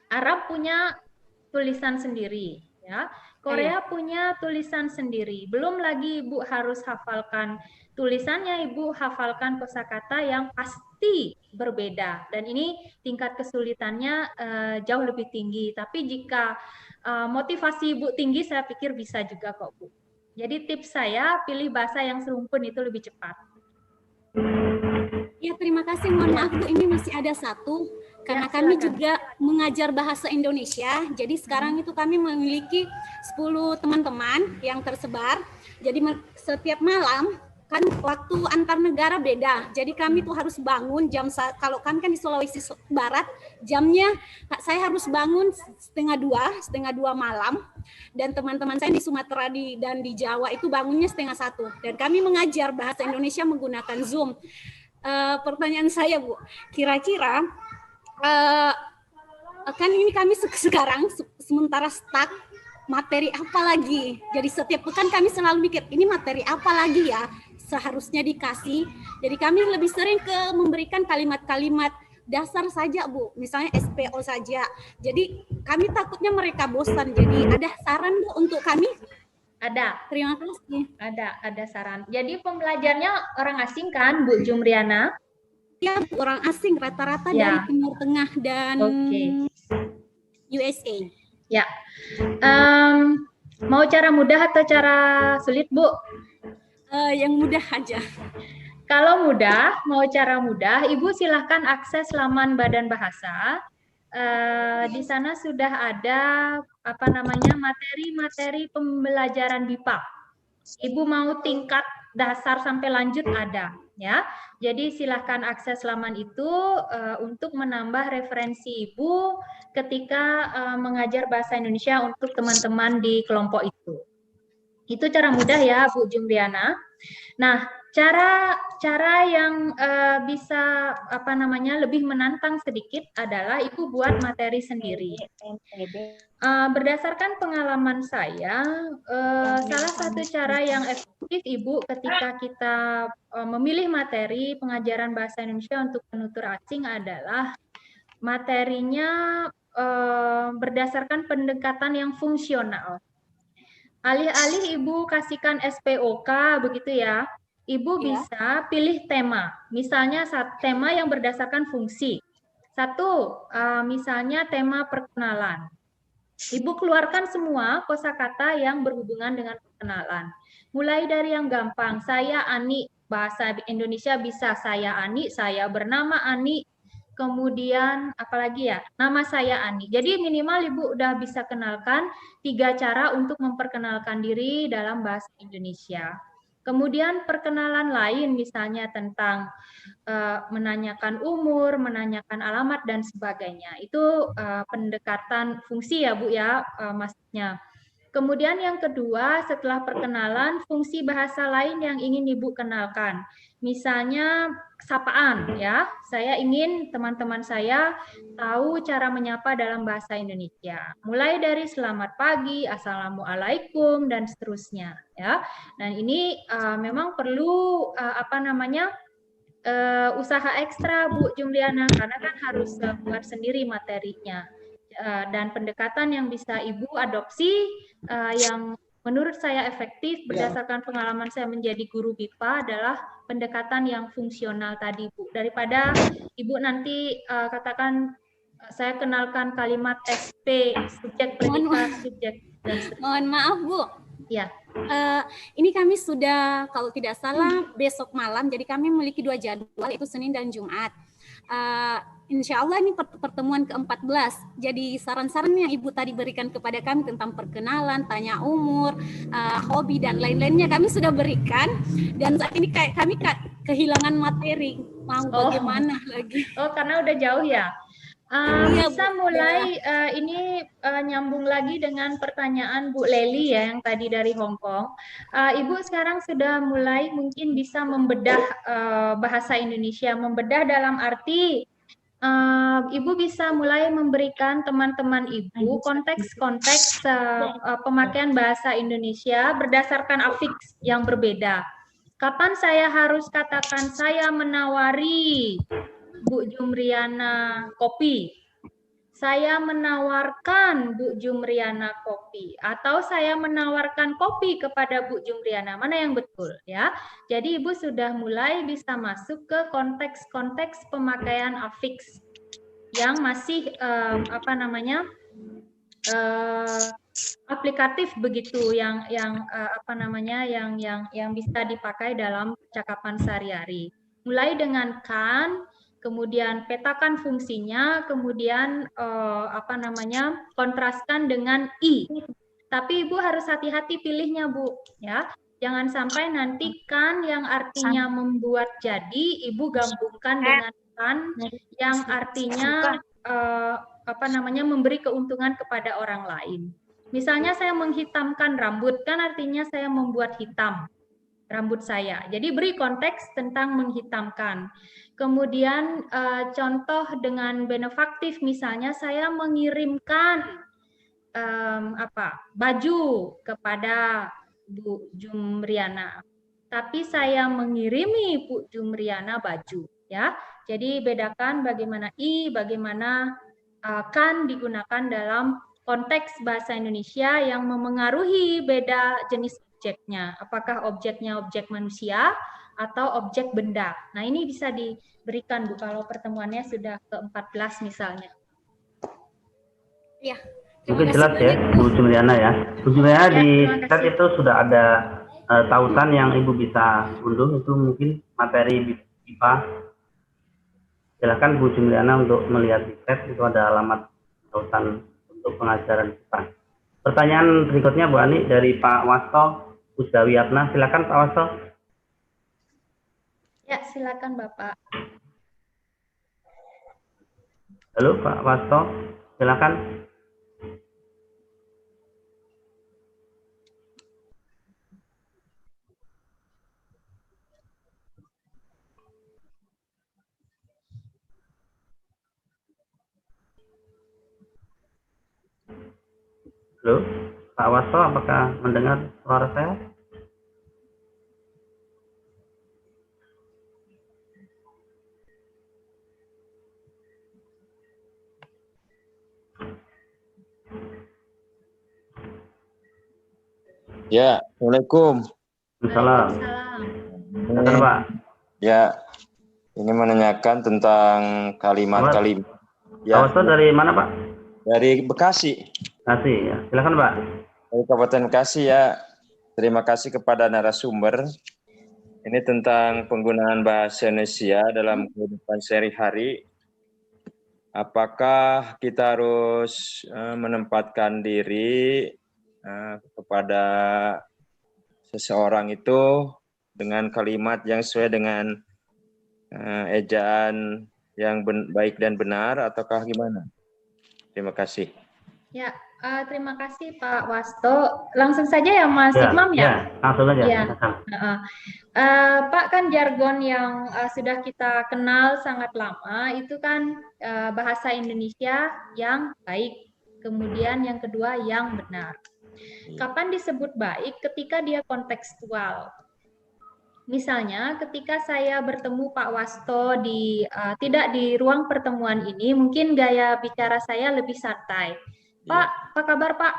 Arab punya tulisan sendiri, ya. Korea punya tulisan sendiri. Belum lagi Ibu harus hafalkan tulisannya, Ibu hafalkan kosakata yang pasti berbeda. Dan ini tingkat kesulitannya jauh lebih tinggi. Tapi jika motivasi Ibu tinggi, saya pikir bisa juga kok, Bu. Jadi tips saya, pilih bahasa yang serumpun itu lebih cepat. Ya, terima kasih. Mohon maaf, Bu, ini masih ada satu. Karena kami juga mengajar bahasa Indonesia. Jadi sekarang itu kami memiliki 10 teman-teman yang tersebar. Jadi setiap malam, kan waktu antar negara beda. Jadi kami tuh harus bangun kalau kami kan di Sulawesi Barat, jamnya saya harus bangun setengah dua malam. Dan teman-teman saya di Sumatera dan di Jawa itu bangunnya 1:30. Dan kami mengajar bahasa Indonesia menggunakan Zoom. Pertanyaan saya, Bu, kira-kira kan ini kami sekarang sementara stuck materi apa lagi. Jadi setiap pekan kami selalu mikir, ini materi apa lagi ya seharusnya dikasih. Jadi kami lebih sering memberikan kalimat-kalimat dasar saja, Bu. Misalnya SPO saja. Jadi kami takutnya mereka bosan. Jadi ada saran Bu untuk kami? Ada. Terima kasih. Ada saran. Jadi pembelajarnya orang asing kan, Bu Jumriana? Ya, orang asing rata-rata Ya. dari Timur Tengah dan USA. Ya. Mau cara mudah atau cara sulit, Bu? Yang mudah aja. Kalau mudah, mau cara mudah, Ibu silahkan akses laman Badan Bahasa. Di sana sudah ada materi-materi pembelajaran BIPA. Ibu mau tingkat dasar sampai lanjut ada, ya. Jadi silahkan akses laman itu untuk menambah referensi Ibu ketika mengajar bahasa Indonesia untuk teman-teman di kelompok itu. Itu cara mudah ya, Bu Jumriana. Nah, cara yang bisa lebih menantang sedikit adalah Ibu buat materi sendiri. Berdasarkan pengalaman saya, salah satu cara yang efektif Ibu ketika kita memilih materi pengajaran bahasa Indonesia untuk penutur asing adalah materinya berdasarkan pendekatan yang fungsional. Alih-alih Ibu kasihkan SPOK begitu ya, Ibu bisa pilih tema. Misalnya tema yang berdasarkan fungsi. Satu, misalnya tema perkenalan. Ibu keluarkan semua kosakata yang berhubungan dengan perkenalan. Mulai dari yang gampang, saya Ani, bahasa Indonesia bisa saya Ani, saya bernama Ani, kemudian apalagi ya, nama saya Ani. Jadi minimal Ibu udah bisa kenalkan 3 cara untuk memperkenalkan diri dalam bahasa Indonesia. Kemudian perkenalan lain misalnya tentang menanyakan umur, menanyakan alamat dan sebagainya. Itu pendekatan fungsi ya Bu ya, maksudnya. Kemudian yang kedua, setelah perkenalan, fungsi bahasa lain yang ingin Ibu kenalkan. Misalnya sapaan ya. Saya ingin teman-teman saya tahu cara menyapa dalam bahasa Indonesia. Mulai dari selamat pagi, assalamualaikum dan seterusnya ya. Dan ini memang perlu usaha ekstra Bu Jumriana karena kan harus buat sendiri materinya. Dan pendekatan yang bisa Ibu adopsi yang menurut saya efektif berdasarkan pengalaman saya menjadi guru BIPA adalah pendekatan yang fungsional tadi Bu. Daripada Ibu nanti katakan saya kenalkan kalimat SP, subjek, predikat, subjek dan seterusnya. Mohon maaf Bu. Ya. Ini kami sudah kalau tidak salah besok malam, jadi kami memiliki 2 jadwal, yaitu Senin dan Jumat. Insya Allah ini pertemuan ke-14. Jadi saran-saran yang Ibu tadi berikan kepada kami tentang perkenalan, tanya umur, hobi dan lain-lainnya kami sudah berikan. Dan saat ini kami kehilangan materi. Mau bagaimana lagi? Oh, karena udah jauh ya. Bisa mulai ini nyambung lagi dengan pertanyaan Bu Leli ya yang tadi dari Hong Kong. Ibu sekarang sudah mulai mungkin bisa membedah bahasa Indonesia, membedah dalam arti Ibu bisa mulai memberikan teman-teman Ibu konteks-konteks pemakaian bahasa Indonesia berdasarkan afiks yang berbeda. Kapan saya harus katakan saya menawari Bu Jumriana kopi? Saya menawarkan Bu Jumriana kopi atau saya menawarkan kopi kepada Bu Jumriana. Mana yang betul ya? Jadi Ibu sudah mulai bisa masuk ke konteks-konteks pemakaian afiks yang masih aplikatif begitu yang bisa dipakai dalam percakapan sehari-hari. Mulai dengan kan, kemudian petakan fungsinya, kemudian kontraskan dengan i. Tapi Ibu harus hati-hati pilihnya Bu, ya. Jangan sampai nanti kan yang artinya membuat jadi, Ibu gabungkan dengan kan yang artinya memberi keuntungan kepada orang lain. Misalnya saya menghitamkan rambut, kan artinya saya membuat hitam rambut saya. Jadi beri konteks tentang menghitamkan. Kemudian contoh dengan benefaktif, misalnya saya mengirimkan baju kepada Bu Jumriana, tapi saya mengirimi Bu Jumriana baju, ya. Jadi bedakan bagaimana i, bagaimana akan digunakan dalam konteks bahasa Indonesia yang memengaruhi beda jenis objeknya. Apakah objeknya objek manusia atau objek benda. Nah, ini bisa diberikan, Bu, kalau pertemuannya sudah ke-14 misalnya. Ya, Mungkin jelas ya, Bu Jumriana ya. Bu Jumriana Ya, di terima chat kasih. itu sudah ada tautan yang Ibu bisa unduh, itu mungkin materi BIPA. Silakan Bu Jumriana untuk melihat di chat, itu ada alamat tautan untuk pengajaran BIPA. Pertanyaan berikutnya Bu Ani dari Pak Wasto Pusdawiyatna. Silakan Pak Wasto. Ya, silakan Bapak. Halo Pak Wasto, silakan. Halo, Pak Wasto, apakah mendengar suara saya? Ya, Assalamualaikum. Waalaikumsalam. Silakan Pak. Ya, ini menanyakan tentang kalimat-kalimat. Ya, Pak Wasto dari mana Pak? dari Bekasi. Bekasi ya. Silakan Pak. Dari Kabupaten Bekasi ya. Terima kasih kepada narasumber. Ini tentang penggunaan bahasa Indonesia dalam kehidupan sehari-hari. Apakah kita harus menempatkan diri kepada seseorang itu dengan kalimat yang sesuai dengan ejaan yang baik dan benar, ataukah gimana? Terima kasih. Ya, terima kasih Pak Wasto. Langsung saja ya Mas Imam ya? Ya, langsung aja. Ya. Pak, kan jargon yang sudah kita kenal sangat lama itu kan bahasa Indonesia yang baik, kemudian yang kedua yang benar. Kapan disebut baik? Ketika dia kontekstual. Misalnya ketika saya bertemu Pak Wasto tidak di ruang pertemuan ini, mungkin gaya bicara saya lebih santai. Pak, apa kabar Pak?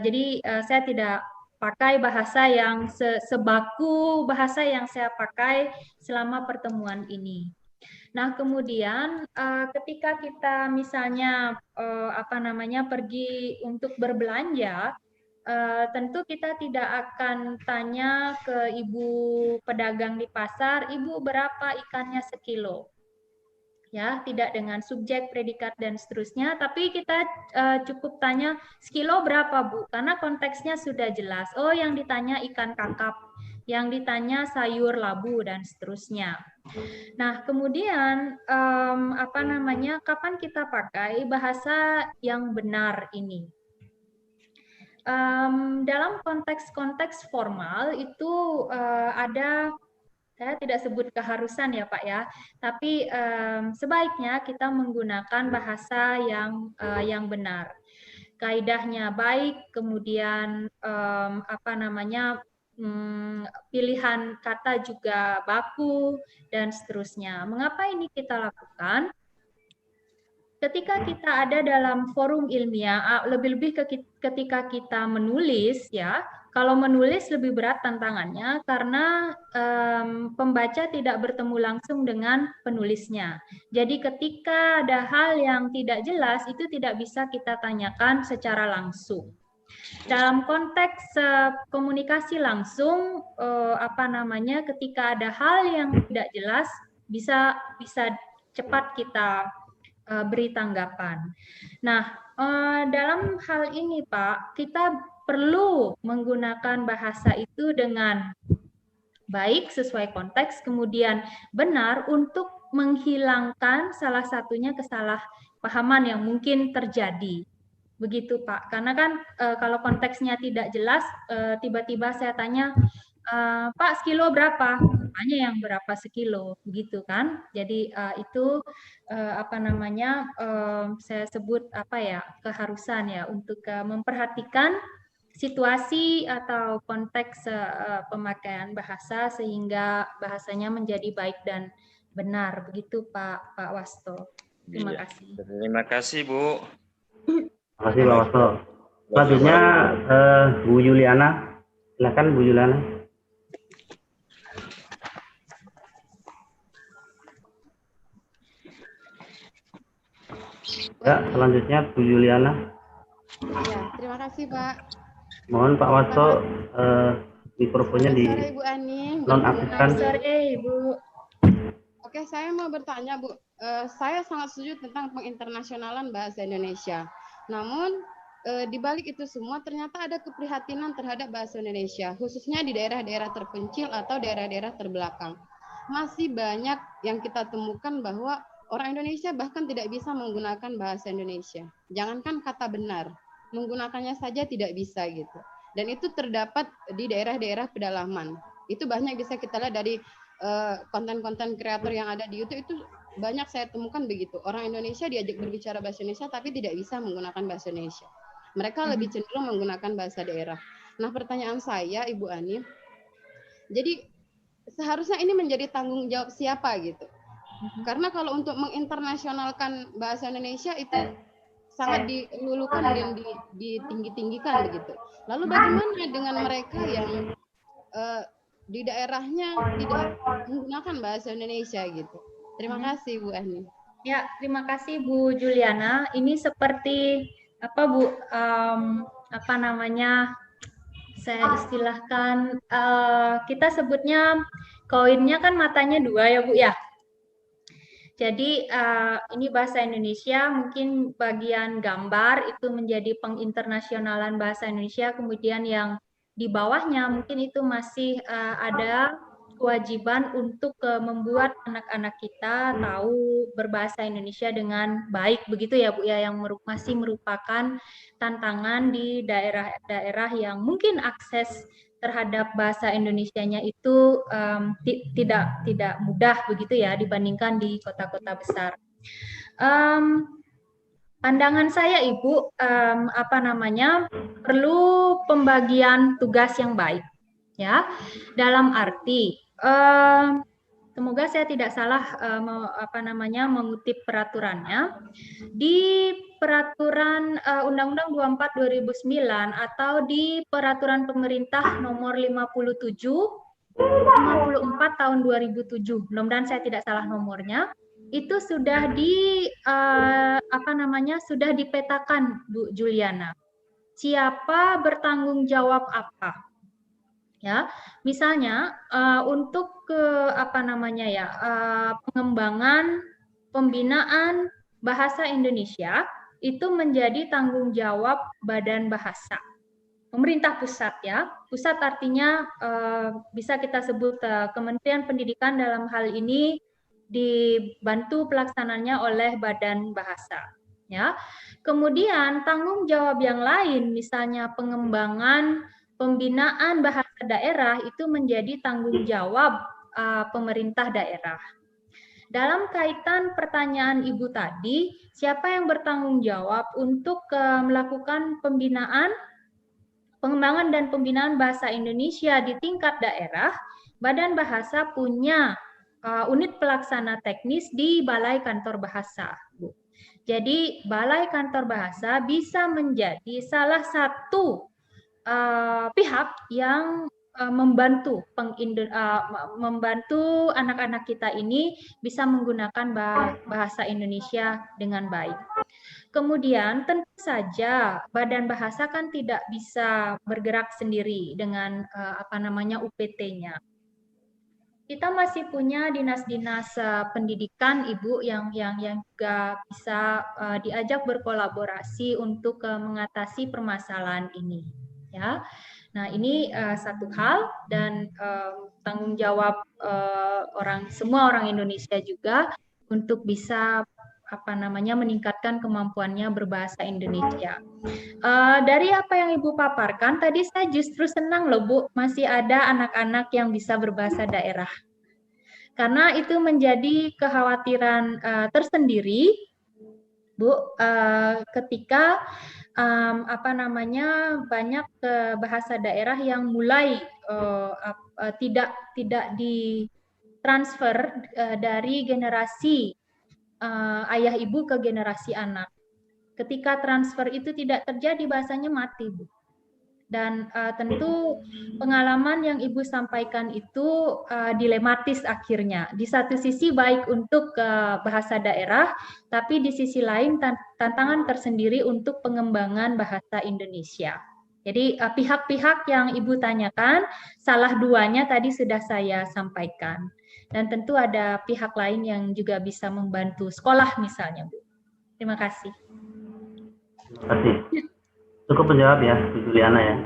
Jadi saya tidak pakai bahasa yang sebaku bahasa yang saya pakai selama pertemuan ini. Nah, kemudian ketika kita misalnya pergi untuk berbelanja, tentu kita tidak akan tanya ke ibu pedagang di pasar, ibu berapa ikannya sekilo? Ya, tidak dengan subjek, predikat dan seterusnya, tapi kita cukup tanya sekilo berapa Bu? Karena konteksnya sudah jelas. Oh, yang ditanya ikan kakap, yang ditanya sayur labu dan seterusnya. Nah, kemudian kapan kita pakai bahasa yang benar ini? Dalam konteks-konteks formal itu ada, saya tidak sebut keharusan ya Pak ya, tapi sebaiknya kita menggunakan bahasa yang benar. Kaidahnya baik, kemudian pilihan kata juga baku dan seterusnya. Mengapa ini kita lakukan? Ketika kita ada dalam forum ilmiah, lebih-lebih ketika kita menulis ya, kalau menulis lebih berat tantangannya karena pembaca tidak bertemu langsung dengan penulisnya. Jadi ketika ada hal yang tidak jelas, itu tidak bisa kita tanyakan secara langsung. Dalam konteks komunikasi langsung, ketika ada hal yang tidak jelas, bisa cepat kita beri tanggapan. Nah, dalam hal ini Pak, kita perlu menggunakan bahasa itu dengan baik sesuai konteks, kemudian benar untuk menghilangkan salah satunya kesalahpahaman yang mungkin terjadi. Begitu Pak, karena kan kalau konteksnya tidak jelas, tiba-tiba saya tanya, Pak sekilo berapa? Tanya yang berapa sekilo, begitu kan? Jadi itu saya sebut keharusan ya untuk memperhatikan situasi atau konteks pemakaian bahasa sehingga bahasanya menjadi baik dan benar, begitu Pak Wasto. Terima Iya. kasih. Terima kasih, Bu. Terima kasih Pak Wasto. Selanjutnya Bu Yuliana. Silakan Bu Yuliana. Ya, selanjutnya Bu Yuliana. Ya, terima kasih Pak. Mohon Pak Wasto mikrofonnya Selamat di sore Ibu Ani. nonaktifkan. Selamat sore, Ibu. Oke, saya mau bertanya Bu. Saya sangat setuju tentang penginternasionalan bahasa Indonesia. Namun di balik itu semua ternyata ada keprihatinan terhadap bahasa Indonesia, khususnya di daerah-daerah terpencil atau daerah-daerah terbelakang. Masih banyak yang kita temukan bahwa orang Indonesia bahkan tidak bisa menggunakan bahasa Indonesia. Jangankan kata benar, menggunakannya saja tidak bisa gitu. Dan itu terdapat di daerah-daerah pedalaman. Itu banyak bisa kita lihat dari konten-konten kreator yang ada di YouTube, itu banyak saya temukan begitu. Orang Indonesia diajak berbicara bahasa Indonesia tapi tidak bisa menggunakan bahasa Indonesia. Mereka lebih cenderung menggunakan bahasa daerah. Nah, pertanyaan saya Ibu Ani, jadi seharusnya ini menjadi tanggung jawab siapa gitu? Karena kalau untuk menginternasionalkan bahasa Indonesia itu sangat dilulukan dan ditinggi-tinggikan begitu. Lalu bagaimana dengan mereka yang di daerahnya tidak menggunakan bahasa Indonesia gitu? Terima kasih Bu Ani. Ya, terima kasih Bu Juliana. Ini seperti apa Bu? Apa namanya? Saya istilahkan kita sebutnya koinnya kan matanya dua ya Bu ya. Jadi ini bahasa Indonesia, mungkin bagian gambar itu menjadi penginternasionalan bahasa Indonesia, kemudian yang di bawahnya mungkin itu masih ada kewajiban untuk membuat anak-anak kita tahu berbahasa Indonesia dengan baik, begitu ya Bu ya, yang masih merupakan tantangan di daerah-daerah yang mungkin akses terhadap bahasa Indonesianya itu tidak mudah begitu ya dibandingkan di kota-kota besar. Pandangan saya Ibu, apa namanya, perlu pembagian tugas yang baik, ya. Dalam arti, semoga saya tidak salah apa namanya mengutip peraturannya. Di peraturan Undang-Undang 24 2009 atau di peraturan pemerintah nomor 54 tahun 2007, mudah-mudahan saya tidak salah nomornya, itu sudah apa namanya sudah dipetakan Bu Juliana. Siapa bertanggung jawab apa? Ya, misalnya untuk apa namanya ya pengembangan pembinaan bahasa Indonesia itu menjadi tanggung jawab Badan Bahasa pemerintah pusat ya. Pusat artinya bisa kita sebut Kementerian Pendidikan, dalam hal ini dibantu pelaksananya oleh Badan Bahasa ya. Kemudian tanggung jawab yang lain misalnya pengembangan pembinaan bahasa daerah itu menjadi tanggung jawab pemerintah daerah. Dalam kaitan pertanyaan Ibu tadi, siapa yang bertanggung jawab untuk melakukan pengembangan dan pembinaan bahasa Indonesia di tingkat daerah? Badan Bahasa punya unit pelaksana teknis di Balai Kantor Bahasa, Bu. Jadi Balai Kantor Bahasa bisa menjadi salah satu pihak yang membantu anak-anak kita ini bisa menggunakan bahasa Indonesia dengan baik. Kemudian tentu saja Badan Bahasa kan tidak bisa bergerak sendiri dengan apa namanya UPT-nya. Kita masih punya dinas-dinas pendidikan Ibu yang juga bisa diajak berkolaborasi untuk mengatasi permasalahan ini ya. Nah, ini satu hal dan tanggung jawab semua orang Indonesia juga untuk bisa apa namanya meningkatkan kemampuannya berbahasa Indonesia. Dari apa yang Ibu paparkan tadi, saya justru senang loh Bu, masih ada anak-anak yang bisa berbahasa daerah. Karena itu menjadi kekhawatiran tersendiri Bu, ketika apa namanya banyak bahasa daerah yang mulai tidak ditransfer dari generasi ayah ibu ke generasi anak. Ketika transfer itu tidak terjadi, bahasanya mati, Bu. Dan tentu pengalaman yang Ibu sampaikan itu dilematis akhirnya. Di satu sisi baik untuk bahasa daerah, tapi di sisi lain tantangan tersendiri untuk pengembangan bahasa Indonesia. Jadi pihak-pihak yang Ibu tanyakan, salah duanya tadi sudah saya sampaikan. Dan tentu ada pihak lain yang juga bisa membantu sekolah misalnya, Bu. Terima kasih. Terima kasih. Cukup menjawab ya, Bu Juliana ya.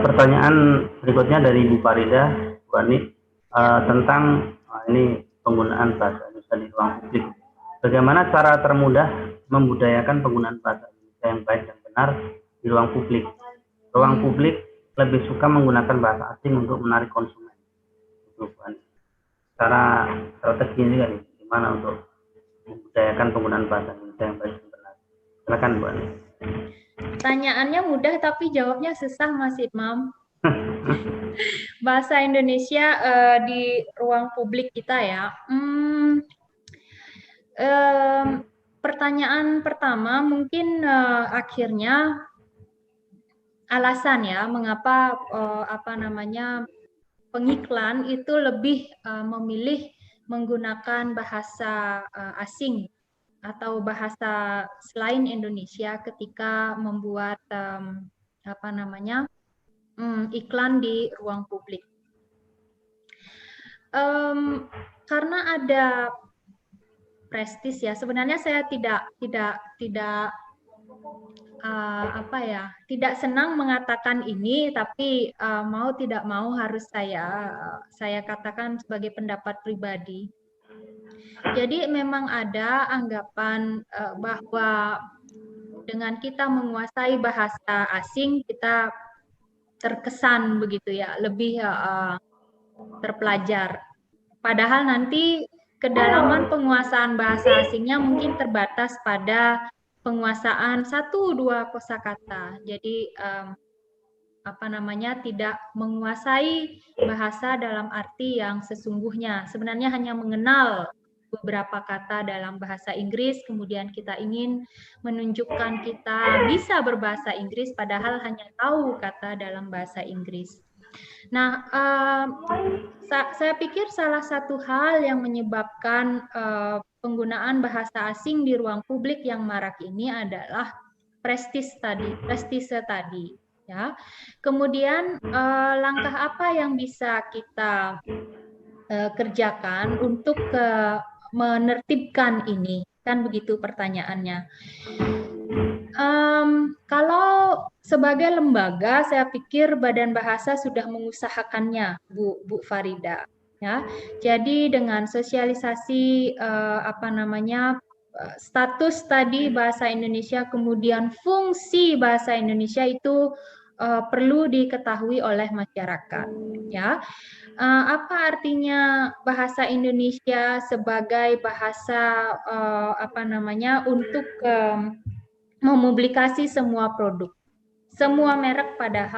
Pertanyaan berikutnya dari Bu Farida, Bu Ani, tentang ini penggunaan bahasa Indonesia di ruang publik. Bagaimana cara termudah membudayakan penggunaan bahasa Indonesia yang baik dan benar di ruang publik? Ruang publik lebih suka menggunakan bahasa asing untuk menarik konsumen. Bu Ani. Cara strateginya juga nih, gimana untuk membudayakan penggunaan bahasa Indonesia yang baik dan benar? Silakan Bu Ani. Pertanyaannya mudah tapi jawabnya susah, Mas Imam. Bahasa Indonesia di ruang publik kita ya. Pertanyaan pertama mungkin akhirnya alasan ya mengapa pengiklan itu lebih memilih menggunakan bahasa asing atau bahasa selain Indonesia ketika membuat iklan di ruang publik. Karena ada prestis ya. Sebenarnya saya tidak senang mengatakan ini, tapi mau tidak mau harus saya katakan sebagai pendapat pribadi. Jadi memang ada anggapan bahwa dengan kita menguasai bahasa asing kita terkesan begitu ya, lebih terpelajar. Padahal nanti kedalaman penguasaan bahasa asingnya mungkin terbatas pada penguasaan 1-2 kosakata. Jadi tidak menguasai bahasa dalam arti yang sesungguhnya. Sebenarnya hanya mengenal beberapa kata dalam bahasa Inggris, kemudian kita ingin menunjukkan kita bisa berbahasa Inggris padahal hanya tahu kata dalam bahasa Inggris. Nah, saya pikir salah satu hal yang menyebabkan penggunaan bahasa asing di ruang publik yang marak ini adalah prestise tadi. Ya. Kemudian langkah apa yang bisa kita kerjakan untuk menertibkan ini? Kan begitu pertanyaannya. Kalau sebagai lembaga, saya pikir Badan Bahasa sudah mengusahakannya, Bu Farida. Ya, jadi dengan sosialisasi status tadi bahasa Indonesia, kemudian fungsi bahasa Indonesia itu perlu diketahui oleh masyarakat. Ya, apa artinya bahasa Indonesia sebagai bahasa untuk mempublikasi semua produk, semua merek pada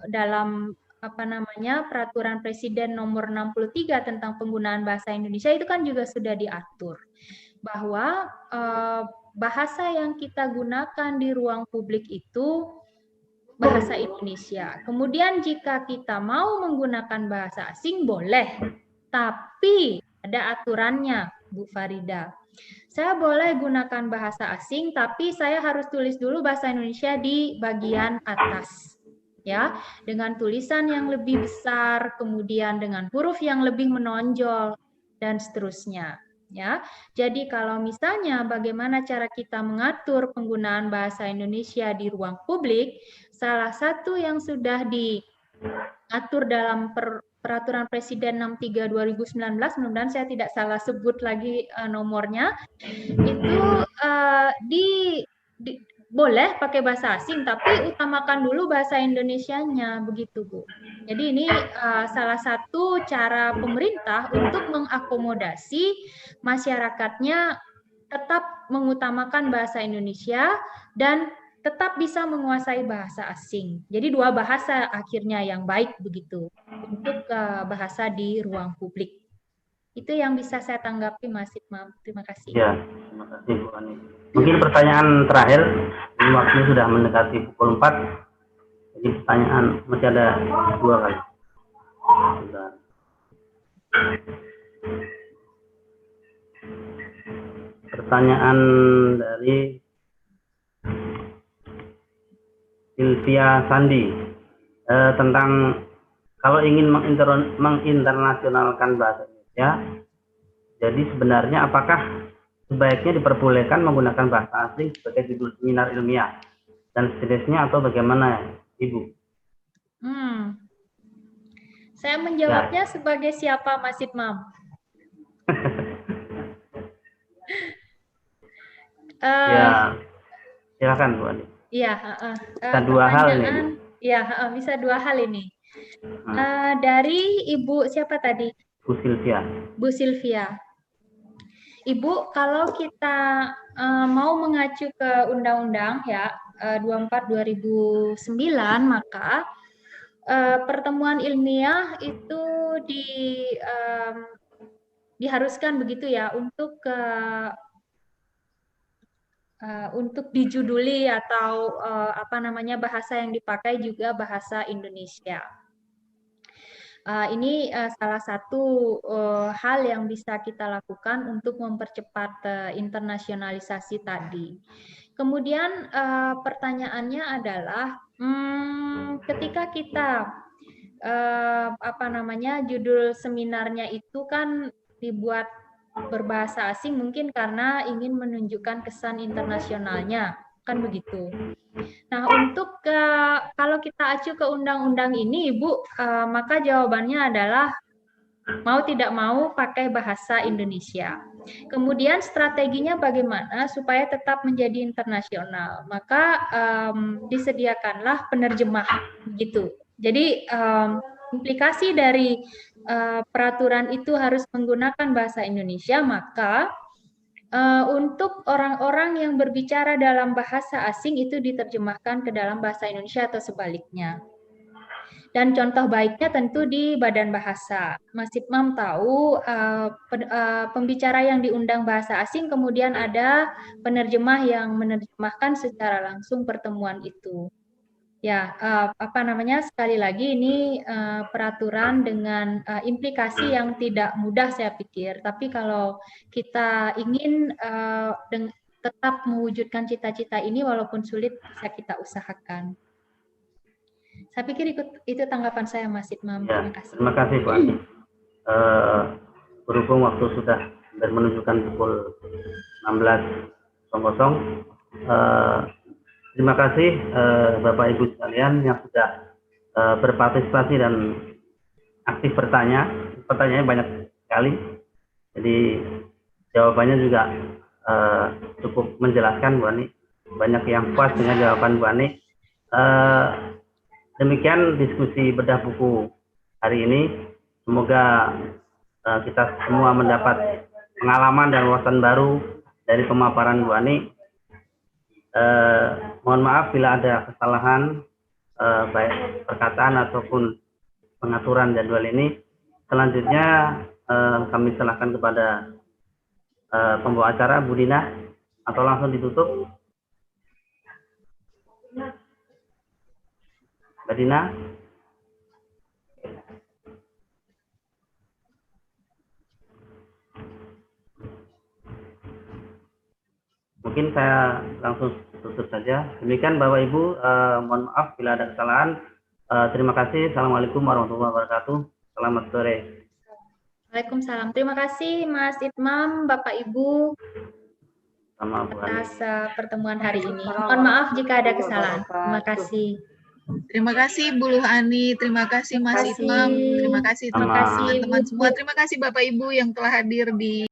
dalam Peraturan Presiden Nomor 63 tentang penggunaan bahasa Indonesia itu kan juga sudah diatur bahwa bahasa yang kita gunakan di ruang publik itu bahasa Indonesia. Kemudian jika kita mau menggunakan bahasa asing boleh, tapi ada aturannya, Bu Farida. Saya boleh gunakan bahasa asing, tapi saya harus tulis dulu bahasa Indonesia di bagian atas. Ya, dengan tulisan yang lebih besar, kemudian dengan huruf yang lebih menonjol dan seterusnya. Ya, jadi kalau misalnya bagaimana cara kita mengatur penggunaan bahasa Indonesia di ruang publik, salah satu yang sudah diatur dalam Peraturan Presiden 63 2019, mudah-mudahan saya tidak salah sebut lagi nomornya, itu boleh pakai bahasa asing, tapi utamakan dulu bahasa Indonesianya, begitu Bu. Jadi ini salah satu cara pemerintah untuk mengakomodasi masyarakatnya tetap mengutamakan bahasa Indonesia dan tetap bisa menguasai bahasa asing. Jadi 2 bahasa akhirnya yang baik begitu untuk bahasa di ruang publik. Itu yang bisa saya tanggapi, Mas Itmam. Terima kasih. Ya, terima kasih Bu Ani. Mungkin pertanyaan terakhir, ini waktunya sudah mendekati pukul 4. Jadi pertanyaan masih ada 2 kali. Sebentar. Pertanyaan dari Sylvia Sandi tentang kalau ingin menginternasionalkan bahasa Indonesia, jadi sebenarnya apakah sebaiknya diperbolehkan menggunakan bahasa asing sebagai judul seminar ilmiah dan sejenisnya atau bagaimana, Ibu? Saya menjawabnya sebagai siapa, Mas Itmam? Ya, silakan Bu Ani. Iya, bisa 2 hal nih. Iya, bisa 2 hal ini. Dari Ibu siapa tadi? Bu Sylvia. Bu Sylvia. Ibu, kalau kita mau mengacu ke Undang-Undang ya 24/2009, maka pertemuan ilmiah itu diharuskan begitu ya untuk dijuduli atau bahasa yang dipakai juga bahasa Indonesia. Ini salah satu hal yang bisa kita lakukan untuk mempercepat internasionalisasi tadi. Kemudian pertanyaannya adalah ketika kita judul seminarnya itu kan dibuat berbahasa asing mungkin karena ingin menunjukkan kesan internasionalnya, kan begitu. Nah, untuk kalau kita acu ke undang-undang ini, Ibu, maka jawabannya adalah mau tidak mau pakai bahasa Indonesia. Kemudian strateginya bagaimana supaya tetap menjadi internasional? Maka disediakanlah penerjemah, gitu. Jadi implikasi dari peraturan itu harus menggunakan bahasa Indonesia, maka untuk orang-orang yang berbicara dalam bahasa asing itu diterjemahkan ke dalam bahasa Indonesia atau sebaliknya. Dan contoh baiknya tentu di Badan Bahasa. Mas Itmam tahu pembicara yang diundang bahasa asing, kemudian ada penerjemah yang menerjemahkan secara langsung pertemuan itu. Ya, sekali lagi ini peraturan dengan implikasi yang tidak mudah saya pikir. Tapi kalau kita ingin tetap mewujudkan cita-cita ini walaupun sulit, bisa kita usahakan. Saya pikir itu tanggapan saya, Mas Itmam. Ya, terima kasih. Terima kasih, Bu Ani. Berhubung waktu sudah menunjukkan pukul 16.00, terima kasih Bapak Ibu sekalian yang sudah berpartisipasi dan aktif bertanya. Pertanyaannya banyak sekali, jadi jawabannya juga cukup menjelaskan, Bu Ani. Banyak yang puas dengan jawaban Bu Ani. Demikian diskusi bedah buku hari ini. Semoga kita semua mendapat pengalaman dan wawasan baru dari pemaparan Bu Ani. Mohon maaf bila ada kesalahan baik perkataan ataupun pengaturan jadwal ini. Selanjutnya kami serahkan kepada pembawa acara Bu Dina, atau langsung ditutup. Mbak Dina. Mungkin saya langsung tutup saja. Demikian Bapak Ibu, mohon maaf bila ada kesalahan. Terima kasih. Assalamualaikum warahmatullahi wabarakatuh. Selamat sore. Waalaikumsalam. Terima kasih Mas Itmam, Bapak Ibu, atas pertemuan hari ini. Mohon maaf jika ada kesalahan. Terima kasih. Terima kasih Bu Luhani, terima kasih Mas Itmam, terima kasih teman-teman semua, terima kasih Bapak Ibu yang telah hadir di